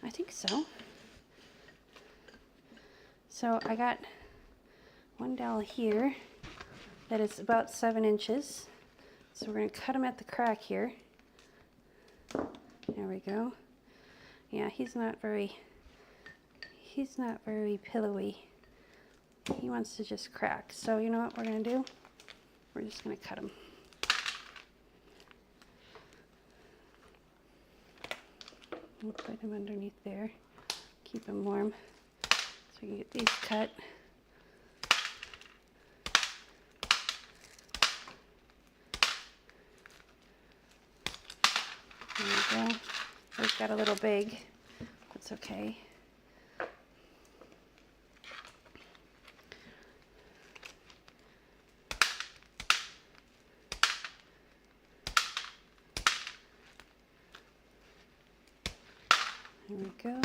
I think so. So I got one dowel here that is about 7 inches. So we're going to cut him at the crack here. There we go. Yeah, he's not very pillowy. He wants to just crack. So you know what we're going to do? We're just going to cut him. We'll put him underneath there. Keep him warm. So we can get these cut. There we go. Those got a little big. That's okay. There we go.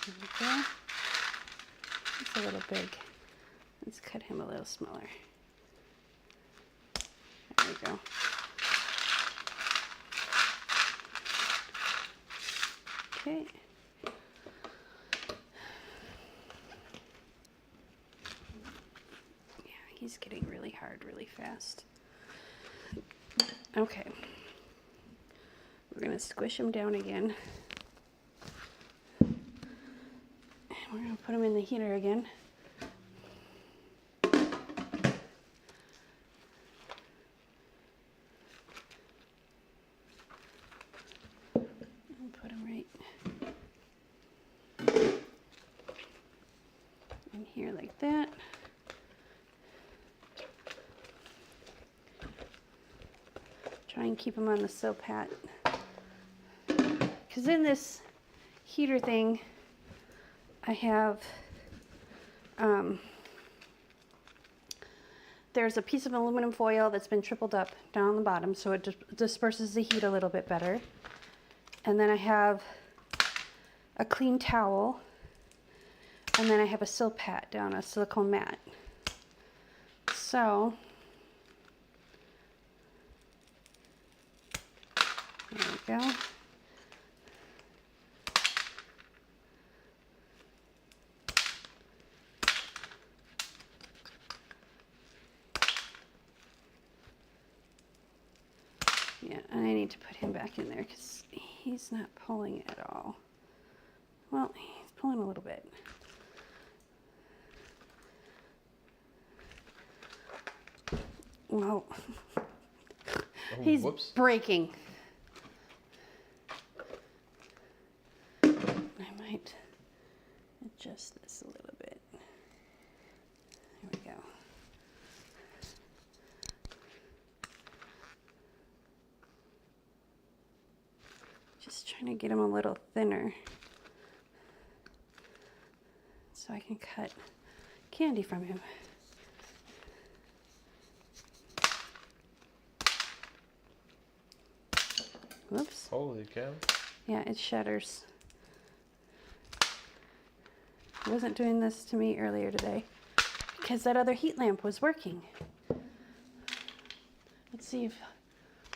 There we go. It's a little big. Let's cut him a little smaller. There we go. Okay. Yeah, he's getting really hard really fast. Okay. We're going to squish him down again. And we're going to put him in the heater again. And put him right in here like that. Try and keep him on the Silpat. Because in this heater thing, I have, there's a piece of aluminum foil that's been tripled up down on the bottom so it disperses the heat a little bit better. And then I have a clean towel, and then I have a Silpat down, a silicone mat. So, there we go. Yeah, and I need to put him back in there because he's not pulling at all. Well, he's pulling a little bit. Well, Oh, he's whoops. breaking. I might adjust this a little bit. There we go. Just trying to get him a little thinner so I can cut candy from him. Whoops. Holy cow. Yeah, it shudders. It wasn't doing this to me earlier today because that other heat lamp was working. Let's see if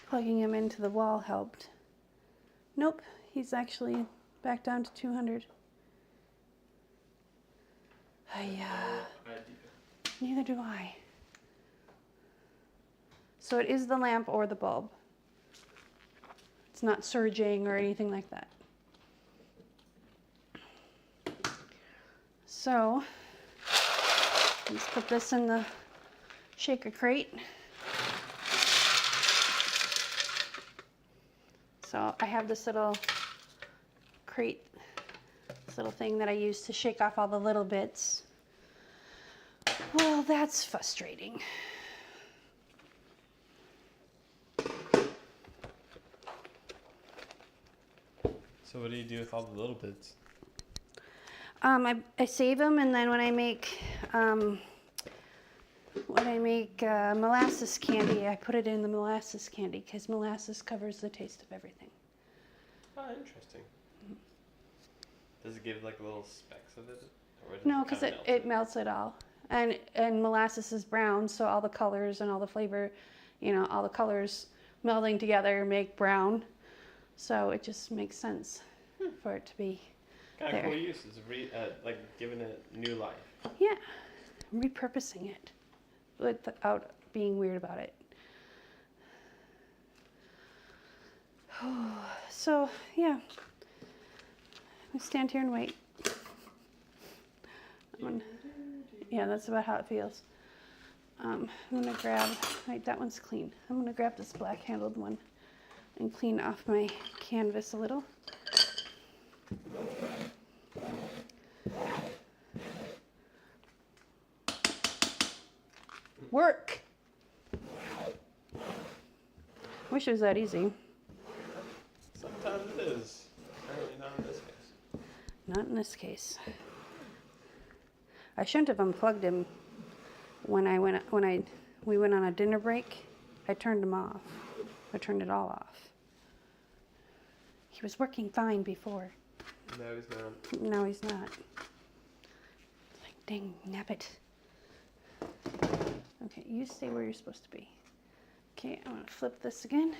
plugging him into the wall helped. Nope, he's actually back down to 200. Neither do I. So it is the lamp or the bulb. It's not surging or anything like that. So let's put this in the shaker crate. So I have this little crate, this little thing that I use to shake off all the little bits. Well, that's frustrating. So what do you do with all the little bits? I save them, and then when I make molasses candy, I put it in the molasses candy because molasses covers the taste of everything. Oh, interesting. Does it give like little specks of it? Or does No, it because kinda it melts it all, and molasses is brown, so all the colors and all the flavor, all the colors melding together make brown. So it just makes sense for it to be Kind there. of cool use. It's like giving it new life. Yeah, repurposing it without being weird about it. So yeah, we stand here and wait. Yeah, that's about how it feels. I'm gonna grab, right, that one's clean. I'm gonna grab this black handled one and clean off my canvas a little. Work! Wish it was that easy. Sometimes it is. Apparently not in this case. Not in this case. I shouldn't have unplugged him when we went on a dinner break. I turned him off. I turned it all off. He was working fine before. No, he's not. Now he's not. Like, dang nabbit. Okay, you stay where you're supposed to be. Okay, I'm gonna flip this again.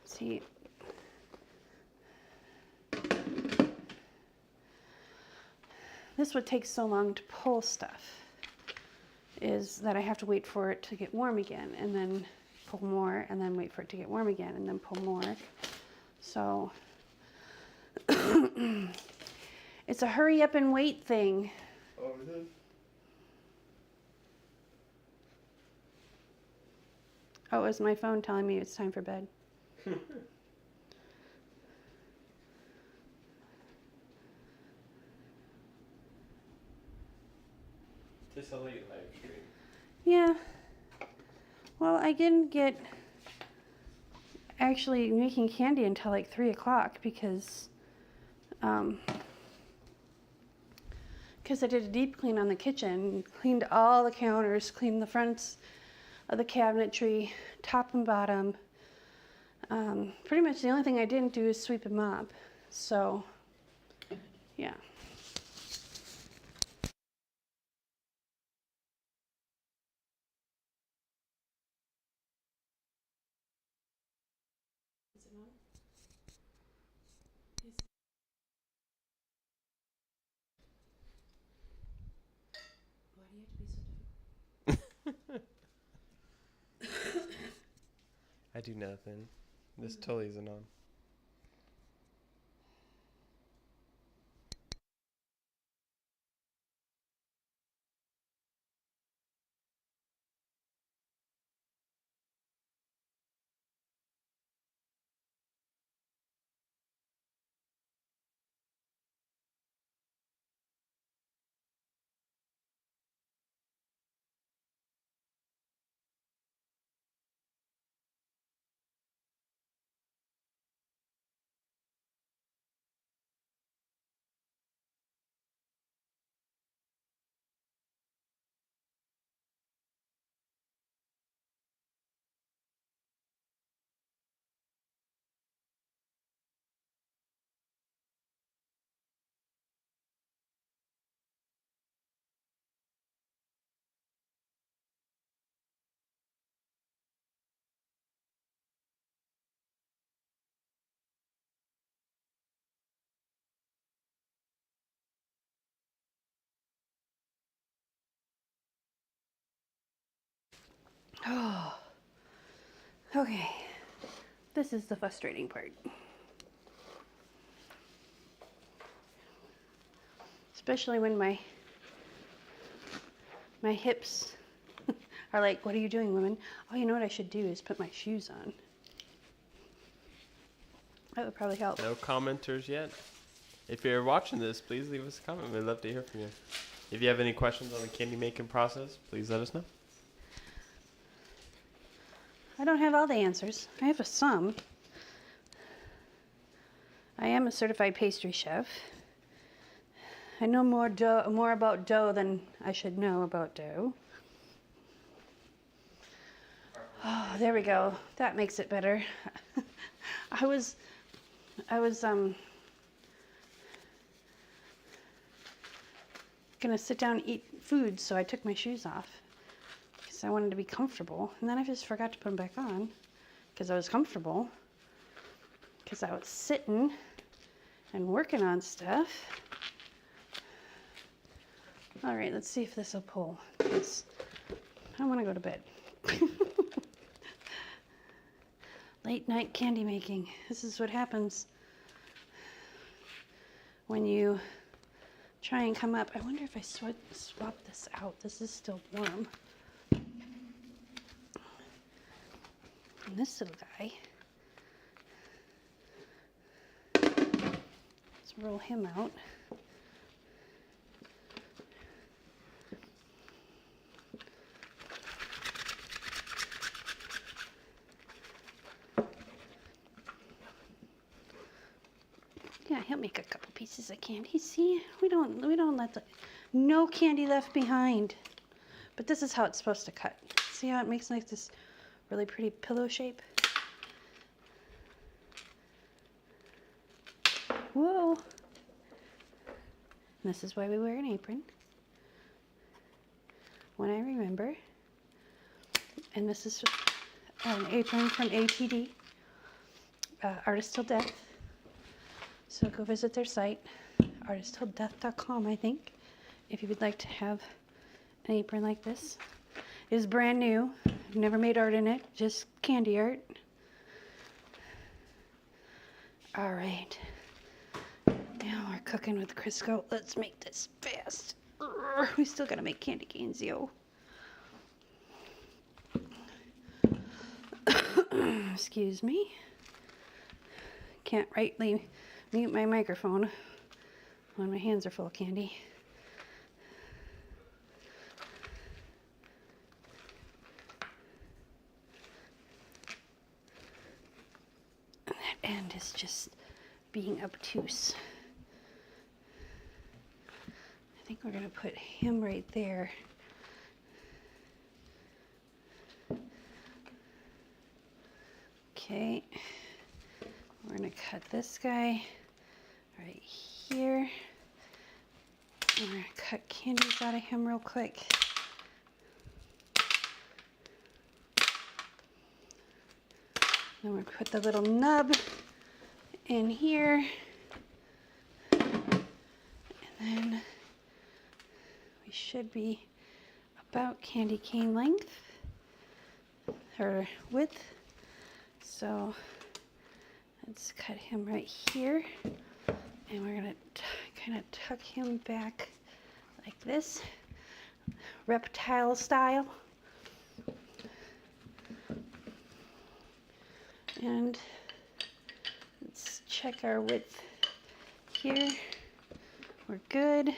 See, this would take so long to pull stuff is that I have to wait for it to get warm again and then pull more and then wait for it to get warm again and then pull more. So it's a hurry up and wait thing. Oh, it is? Oh, it was my phone telling me it's time for bed. Just a late live stream. Yeah. Well, I didn't get actually making candy until like 3 o'clock because I did a deep clean on the kitchen, cleaned all the counters, cleaned the fronts of the cabinetry, top and bottom. Pretty much the only thing I didn't do is sweep and mop. So, yeah. Why do you have to be so difficult? I do nothing. This totally isn't on. Oh, okay. This is the frustrating part. Especially when my hips are like, what are you doing, woman? Oh, you know what I should do is put my shoes on. That would probably help. No commenters yet. If you're watching this, please leave us a comment. We'd love to hear from you. If you have any questions on the candy making process, please let us know. I don't have all the answers. I have some. I am a certified pastry chef. I know more about dough than I should know about dough. Oh, there we go. That makes it better. I was gonna sit down and eat food, so I took my shoes off because I wanted to be comfortable, and then I just forgot to put them back on because I was comfortable, because I was sitting and working on stuff. All right, let's see if this will pull, because I want to go to bed. Late night candy making. This is what happens when you try and come up. I wonder if I swap this out. This is still warm. And this little guy, let's roll him out. Yeah, he'll make a couple pieces of candy. See, we don't let no candy left behind. But this is how it's supposed to cut. See how it makes like this really pretty pillow shape? Whoa. And this is why we wear an apron. When I remember. And this is an apron from ATD, Artist Till Death. So go visit their site, artisttilldeath.com, I think, if you would like to have an apron like this. It is brand new. I've never made art in it, just candy art. All right. Now we're cooking with Crisco. Let's make this fast. We still gotta make candy canes, yo. Excuse me. Can't rightly mute my microphone when my hands are full of candy. And that end is just being obtuse. I think we're going to put him right there. Okay. We're going to cut this guy right here. We're going to cut candies out of him real quick. Then we're going to put the little nub in here. And then we should be about candy cane length or width. So let's cut him right here. And we're going to kind of tuck him back like this, reptile style. And let's check our width here. We're good.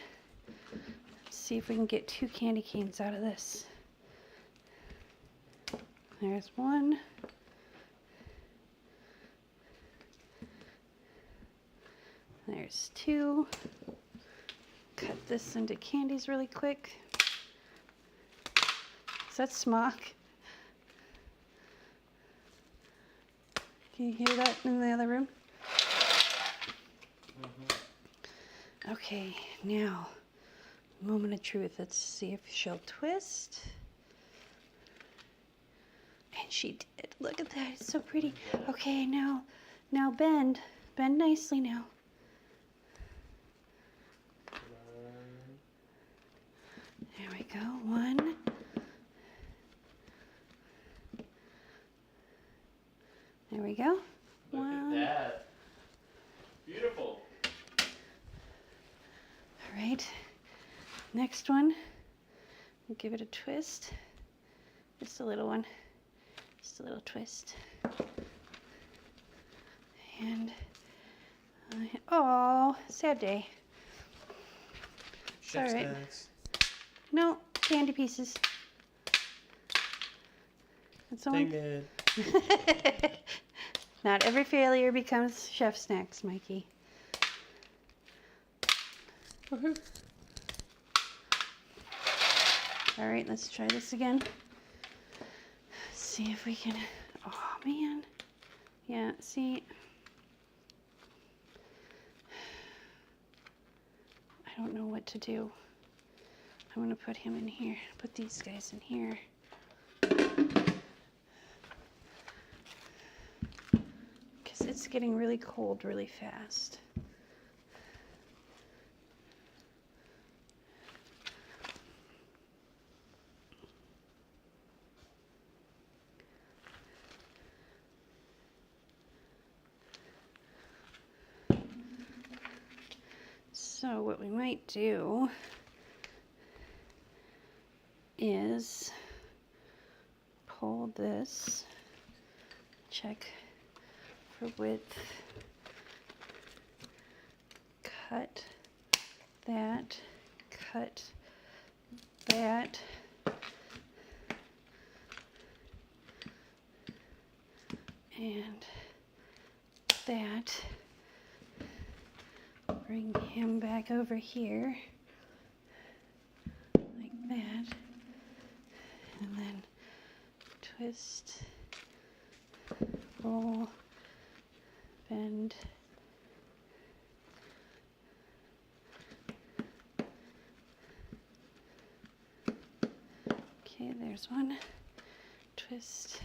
Let's see if we can get 2 candy canes out of this. There's one. There's 2. Cut this into candies really quick. Is that smock? Can you hear that in the other room? Mm-hmm. Okay, now, moment of truth. Let's see if she'll twist. And she did. Look at that. It's so pretty. Okay, now bend. Bend nicely now. There we go. 1. we go. Look One. at that. Beautiful. All right. Next one. We'll give it a twist. Just a little one. Just a little twist. And oh, sad day. Chef all right. snacks. No, candy pieces. That's the Dang one. it. Not every failure becomes chef snacks, Mikey. Woohoo. All right, let's try this again. See if we can. Oh man. Yeah. See. I don't know what to do. I'm gonna put him in here. Put these guys in here. Because it's getting really cold really fast. So what we might do is pull this, check for width, cut that, and that. Bring him back over here, like that, and then twist, roll, bend. Okay, there's one. Twist,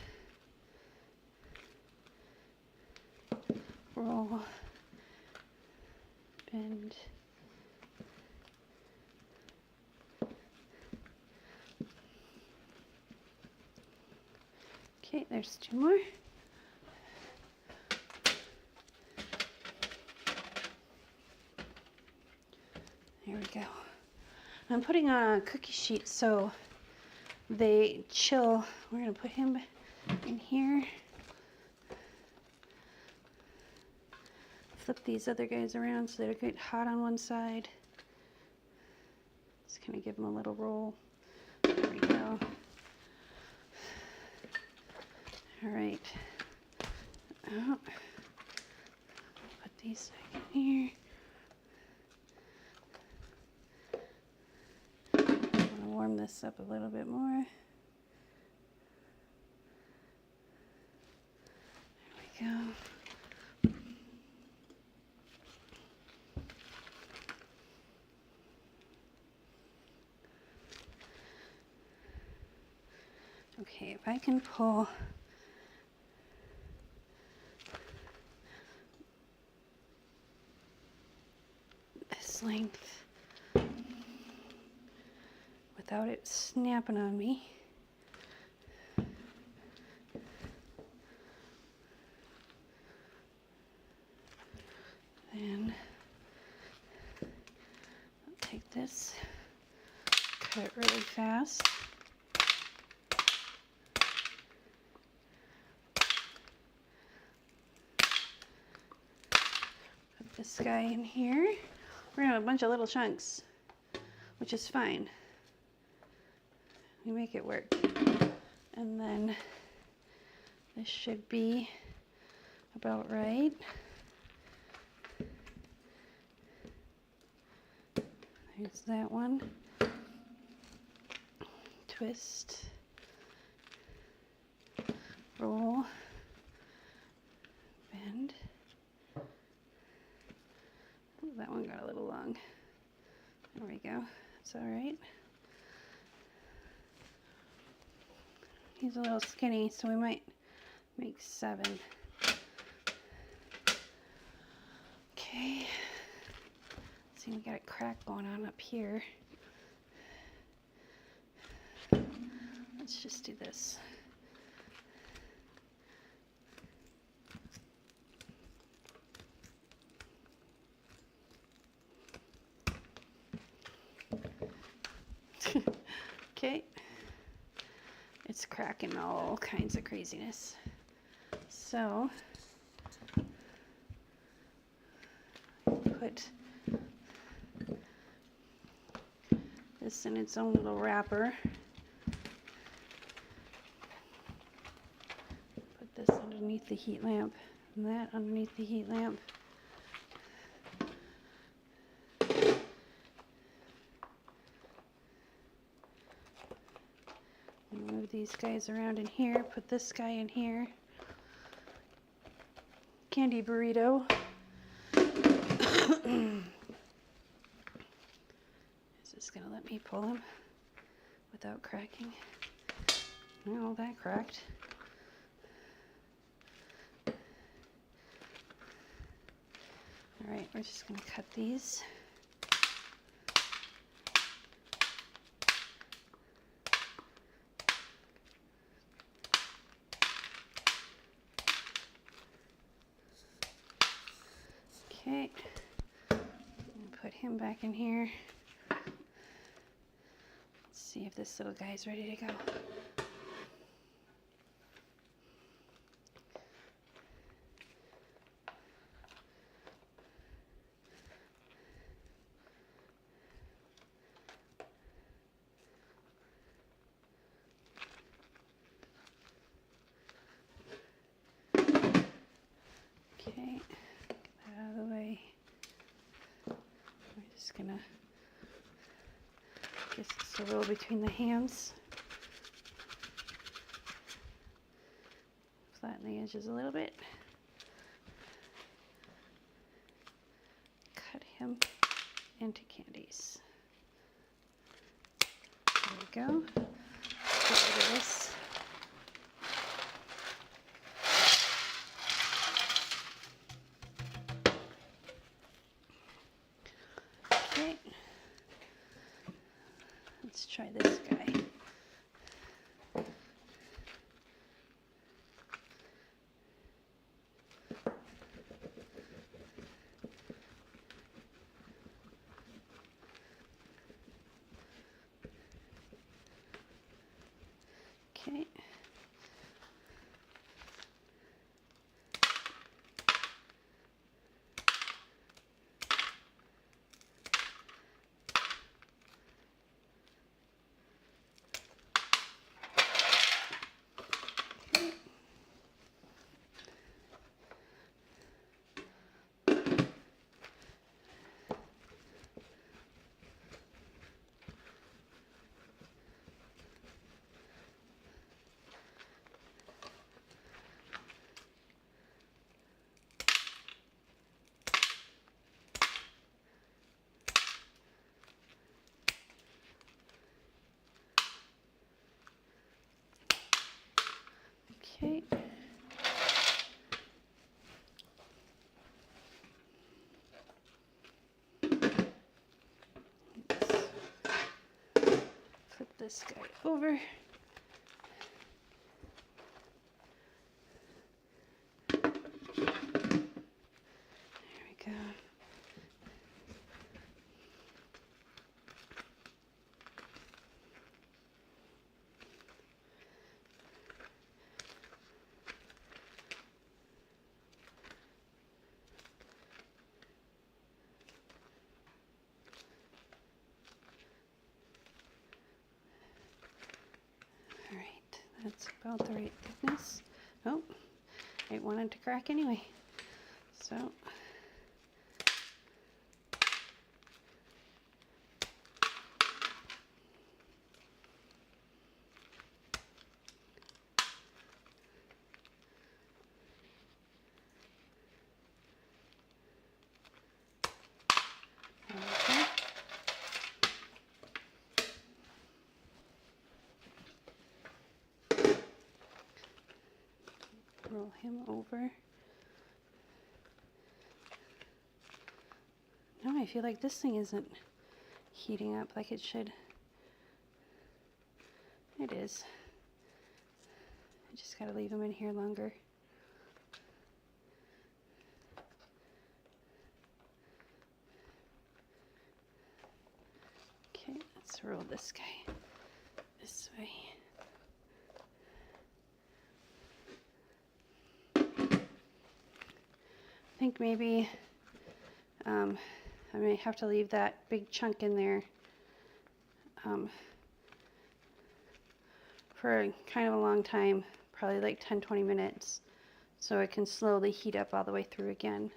roll, bend. Okay, there's two more. There we go. I'm putting on a cookie sheet so they chill. We're gonna put him in here. Flip these other guys around so they get hot on one side. Just kind of give them a little roll. There we go. All right. Oh. Put these back in here. I'm gonna warm this up a little bit more. There we go. Okay, if I can pull this length without it snapping on me. Then I'll take this, cut it really fast. Put this guy in here. We're gonna have a bunch of little chunks, which is fine. We make it work. And then this should be about right. There's that one. Twist, roll, bend. Ooh, that one got a little long. There we go. That's all right. He's a little skinny, so we might make 7. Okay. See, we got a crack going on up here. Let's just do this. Okay. It's cracking all kinds of craziness. So, put this in its own little wrapper. Put this underneath the heat lamp, and that underneath the heat lamp. Move these guys around in here, put this guy in here. Candy burrito. Is this gonna let me pull him without cracking? No, that cracked. All right, we're just gonna cut these. Okay, put him back in here. Let's see if this little guy's ready to go. Okay, get that out of the way. We're just gonna guess this will roll between the hands. Flatten the edges a little bit. Cut him into candies. There we go. Get rid of this. Okay. Let's try this guy. Okay. Okay. Let's flip this guy over. There we go. All right, that's about the right thickness. Oh, it wanted to crack anyway. So, okay. Roll him over. No, I feel like this thing isn't heating up like it should. It is. I just gotta leave him in here longer. Okay, let's roll this guy. this way. I think maybe I may have to leave that big chunk in there for kind of a long time, probably like 10-20 minutes, so it can slowly heat up all the way through again.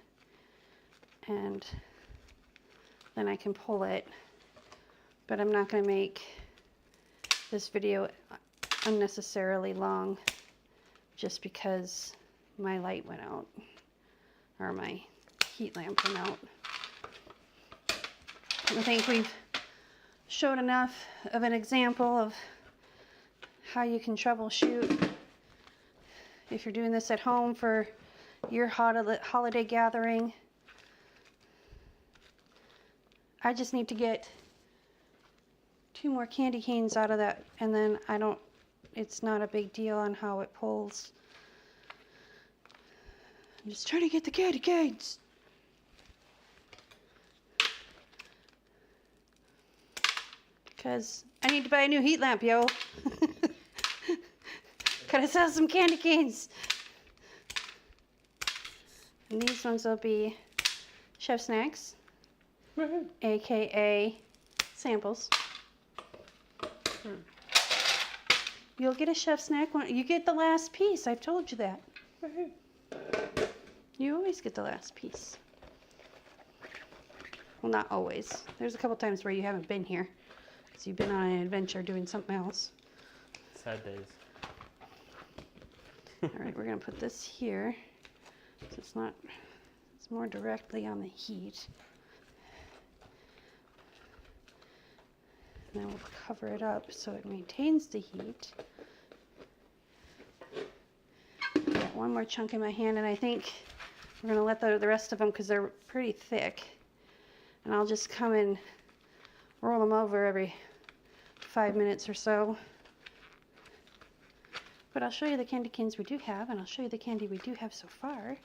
And then I can pull it, but I'm not going to make this video unnecessarily long just because my light went out, or my heat lamp went out. I think we've showed enough of an example of how you can troubleshoot if you're doing this at home for your holiday gathering. I just need to get 2 more candy canes out of that, and then it's not a big deal on how it pulls. I'm just trying to get the candy canes. Because I need to buy a new heat lamp, yo. Gotta sell some candy canes. And these ones will be Chef Snacks, aka samples. You'll get a Chef Snack one. You get the last piece. I've told you that. You always get the last piece. Well, not always. There's a couple times where you haven't been here because you've been on an adventure doing something else. Sad days. All right, we're gonna put this here. So it's more directly on the heat. And then we'll cover it up so it maintains the heat. Got one more chunk in my hand, and I think we're gonna let the rest of them, because they're pretty thick. And I'll just come and roll them over every 5 minutes or so. But I'll show you the candy canes we do have, and I'll show you the candy we do have so far.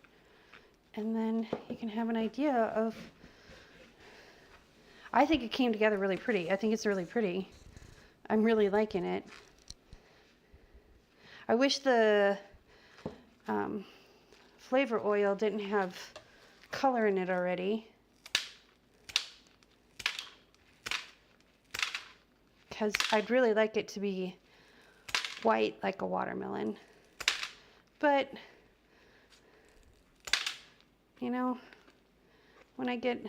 And then you can have an idea of... I think it came together really pretty. I think it's really pretty. I'm really liking it. I wish the flavor oil didn't have color in it already, because I'd really like it to be white like a watermelon. But you know, when I get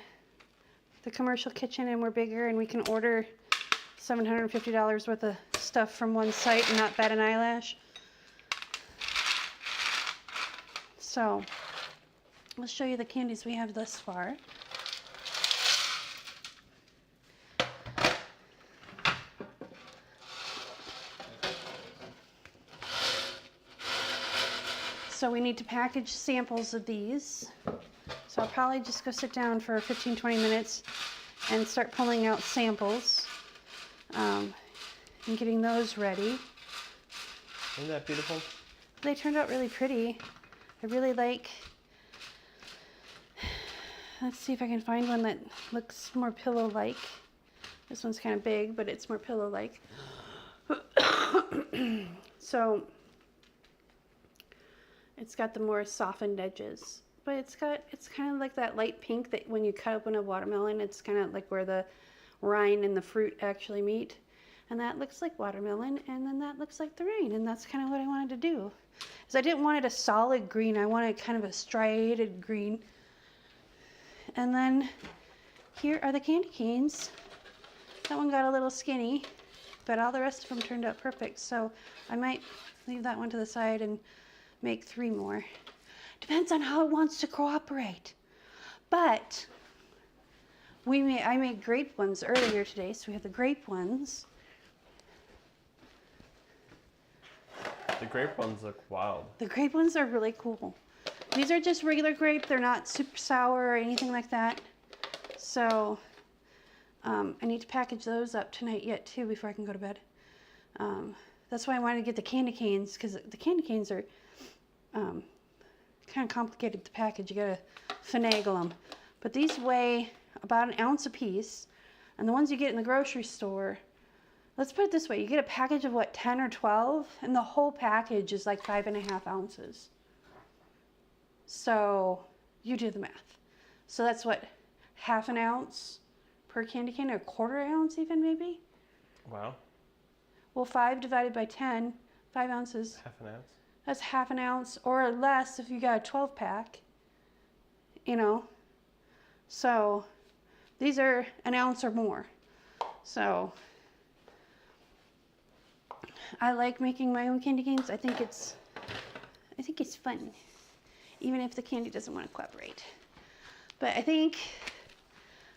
the commercial kitchen and we're bigger and we can order $750 worth of stuff from one site and not bat an eyelash. So I'll show you the candies we have thus far. So we need to package samples of these. So I'll probably just go sit down for 15-20 minutes and start pulling out samples and getting those ready. Isn't that beautiful? They turned out really pretty. I really like... Let's see if I can find one that looks more pillow-like. This one's kind of big, but it's more pillow-like. So it's got the more softened edges, but it's kind of like that light pink that when you cut open a watermelon, it's kind of like where the rind and the fruit actually meet. And that looks like watermelon, and then that looks like the rind, and that's kind of what I wanted to do. Because I didn't want it a solid green, I wanted kind of a striated green. And then here are the candy canes. That one got a little skinny, but all the rest of them turned out perfect. So I might leave that one to the side and make 3 more. Depends on how it wants to cooperate. But I made grape ones earlier today, so we have the grape ones. The grape ones look wild. The grape ones are really cool. These are just regular grape. They're not super sour or anything like that. So I need to package those up tonight yet too before I can go to bed. That's why I wanted to get the candy canes, because the candy canes are kind of complicated to package. You gotta finagle them. But these weigh about 1 ounce a piece, and the ones you get in the grocery store let's put it this way. You get a package of what, 10 or 12? And the whole package is like 5.5 ounces. So you do the math. So that's what, half an ounce per candy cane, or a quarter ounce even maybe? Wow. Well, 5 divided by 10, 5 ounces. Half an ounce. That's half an ounce or less if you got a 12 pack, you know. So these are an ounce or more. So I like making my own candy canes. I think it's fun, even if the candy doesn't want to cooperate. But I think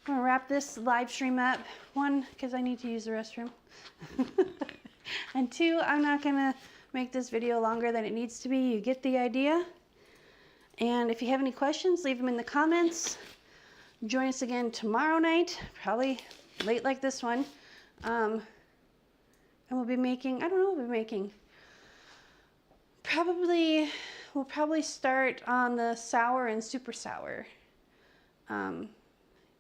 I'm gonna wrap this live stream up. 1, because I need to use the restroom. And 2, I'm not gonna make this video longer than it needs to be. You get the idea. And if you have any questions, leave them in the comments. Join us again tomorrow night, probably late like this one. And we'll be making, I don't know what we'll be making. We'll probably start on the sour and super sour.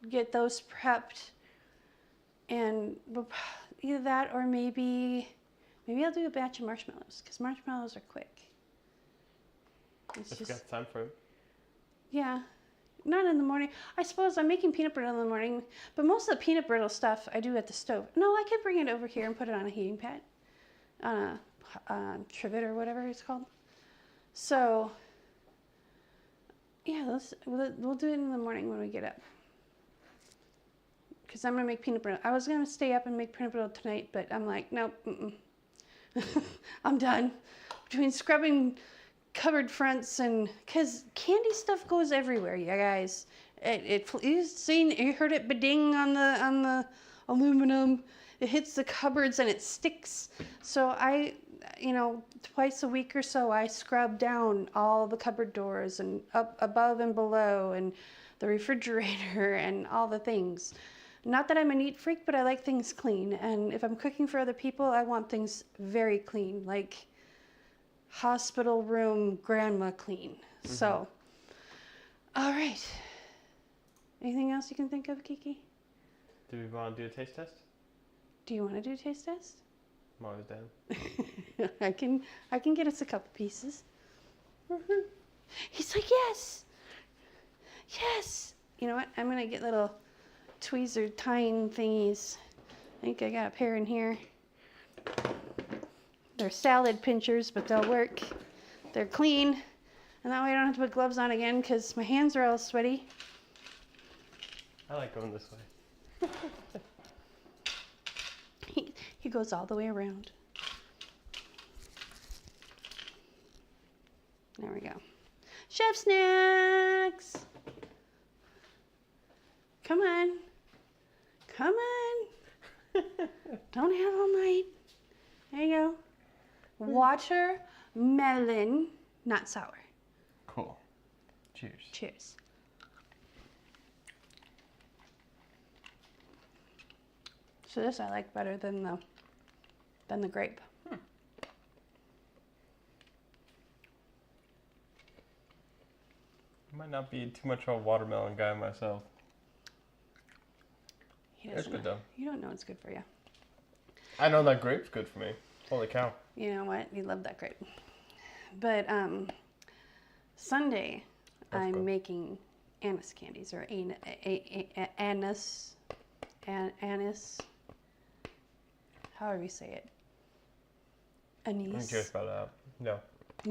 Get those prepped, and either that or maybe I'll do a batch of marshmallows, because marshmallows are quick. If you got time for it. Yeah, not in the morning. I suppose I'm making peanut brittle in the morning, but most of the peanut brittle stuff I do at the stove. No, I could bring it over here and put it on a heating pad, on a trivet or whatever it's called. So yeah, we'll do it in the morning when we get up. Because I'm going to make peanut brittle. I was going to stay up and make peanut brittle tonight, but I'm like, nope, I'm done. Between scrubbing cupboard fronts and, because candy stuff goes everywhere, you guys. You heard it ba-ding on the aluminum. It hits the cupboards and it sticks. So twice a week or so, I scrub down all the cupboard doors and up above and below and the refrigerator and all the things. Not that I'm a neat freak, but I like things clean. And if I'm cooking for other people, I want things very clean, like hospital room grandma clean. Mm-hmm. So, all right. Anything else you can think of, Kiki? Do we want to do a taste test? Do you want to do a taste test? I'm always down. I can get us a couple pieces. Mm-hmm. He's like, yes. Yes. You know what? I'm going to get little tweezer tying thingies. I think I got a pair in here. They're salad pinchers, but they'll work. They're clean. And that way I don't have to put gloves on again because my hands are all sweaty. I like going this way. He goes all the way around. There we go. Chef Snacks! Come on. Come on. Don't have all night. There you go. Watermelon, not sour. Cool. Cheers. Cheers. So this I like better than the grape. I might not be too much of a watermelon guy myself. It's good though. You don't know it's good for you. I know that grape's good for me. Holy cow. You know what? You love that grape. But Sunday, I'm good. making anise candies, or anise, however you say it. Anise. I'm curious about that. No.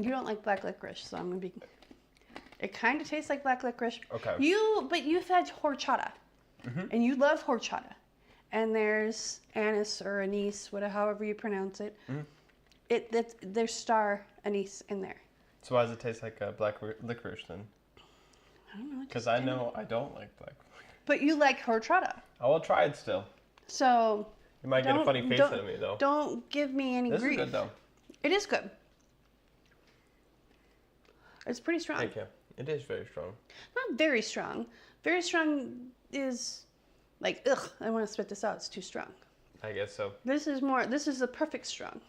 You don't like black licorice, so I'm gonna be. It kind of tastes like black licorice. Okay. But you've had horchata, and you love horchata, and there's anise or anise, whatever, however you pronounce it. There's star anise in there. So why does it taste like black licorice then? I don't know. Because I know I don't like black licorice. But you like horchata. I will try it still. So. You might get a funny face out of me though. Don't give me any grief. This is good though. It is good. It's pretty strong. Thank you. It is very strong. Not very strong. Very strong is like, ugh, I want to spit this out. It's too strong. I guess so. This is the perfect strong.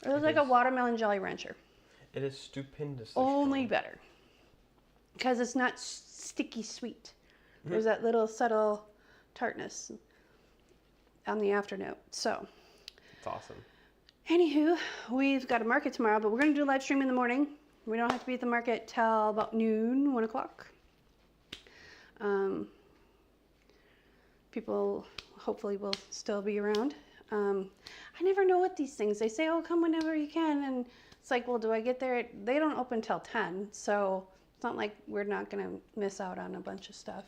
It was like a watermelon Jolly Rancher. It is stupendously Only strong. better. Because it's not sticky sweet. There's that little subtle tartness. on the afternoon. So, It's awesome. anywho, we've got a market tomorrow, but we're going to do a live stream in the morning. We don't have to be at the market till about noon, 1 o'clock. People hopefully will still be around. I never know what these things, they say, oh, come whenever you can. And it's like, well, do I get there? They don't open till 10. So it's not like we're not going to miss out on a bunch of stuff.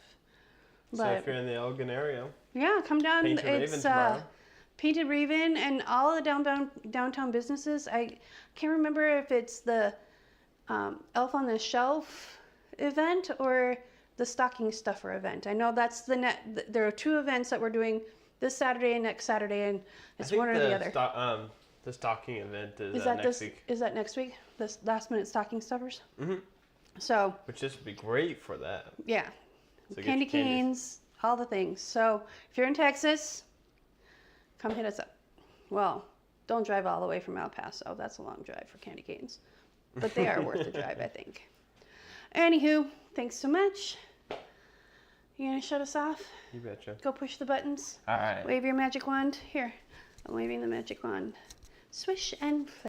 So if you're in the Elgin area, Yeah, come down. Painted Raven It's tomorrow. Painted Raven and all the downtown businesses. I can't remember if it's the Elf on the Shelf event or the stocking stuffer event. I know that's there are two events that we're doing this Saturday and next Saturday, and it's one or the other. The stocking event is, Is that next week. Is that next week? This last minute stocking stuffers. Mm-hmm. So Which this would be great for that. yeah, So get candy your candies. canes, all the things. So if you're in Texas, come hit us up. Well, don't drive all the way from El Paso. That's a long drive for candy canes, but they are worth the drive, I think. Anywho, thanks so much. You gonna shut us off? You betcha. Go push the buttons. All right. Wave your magic wand. Here, I'm waving the magic wand. Swish and flick.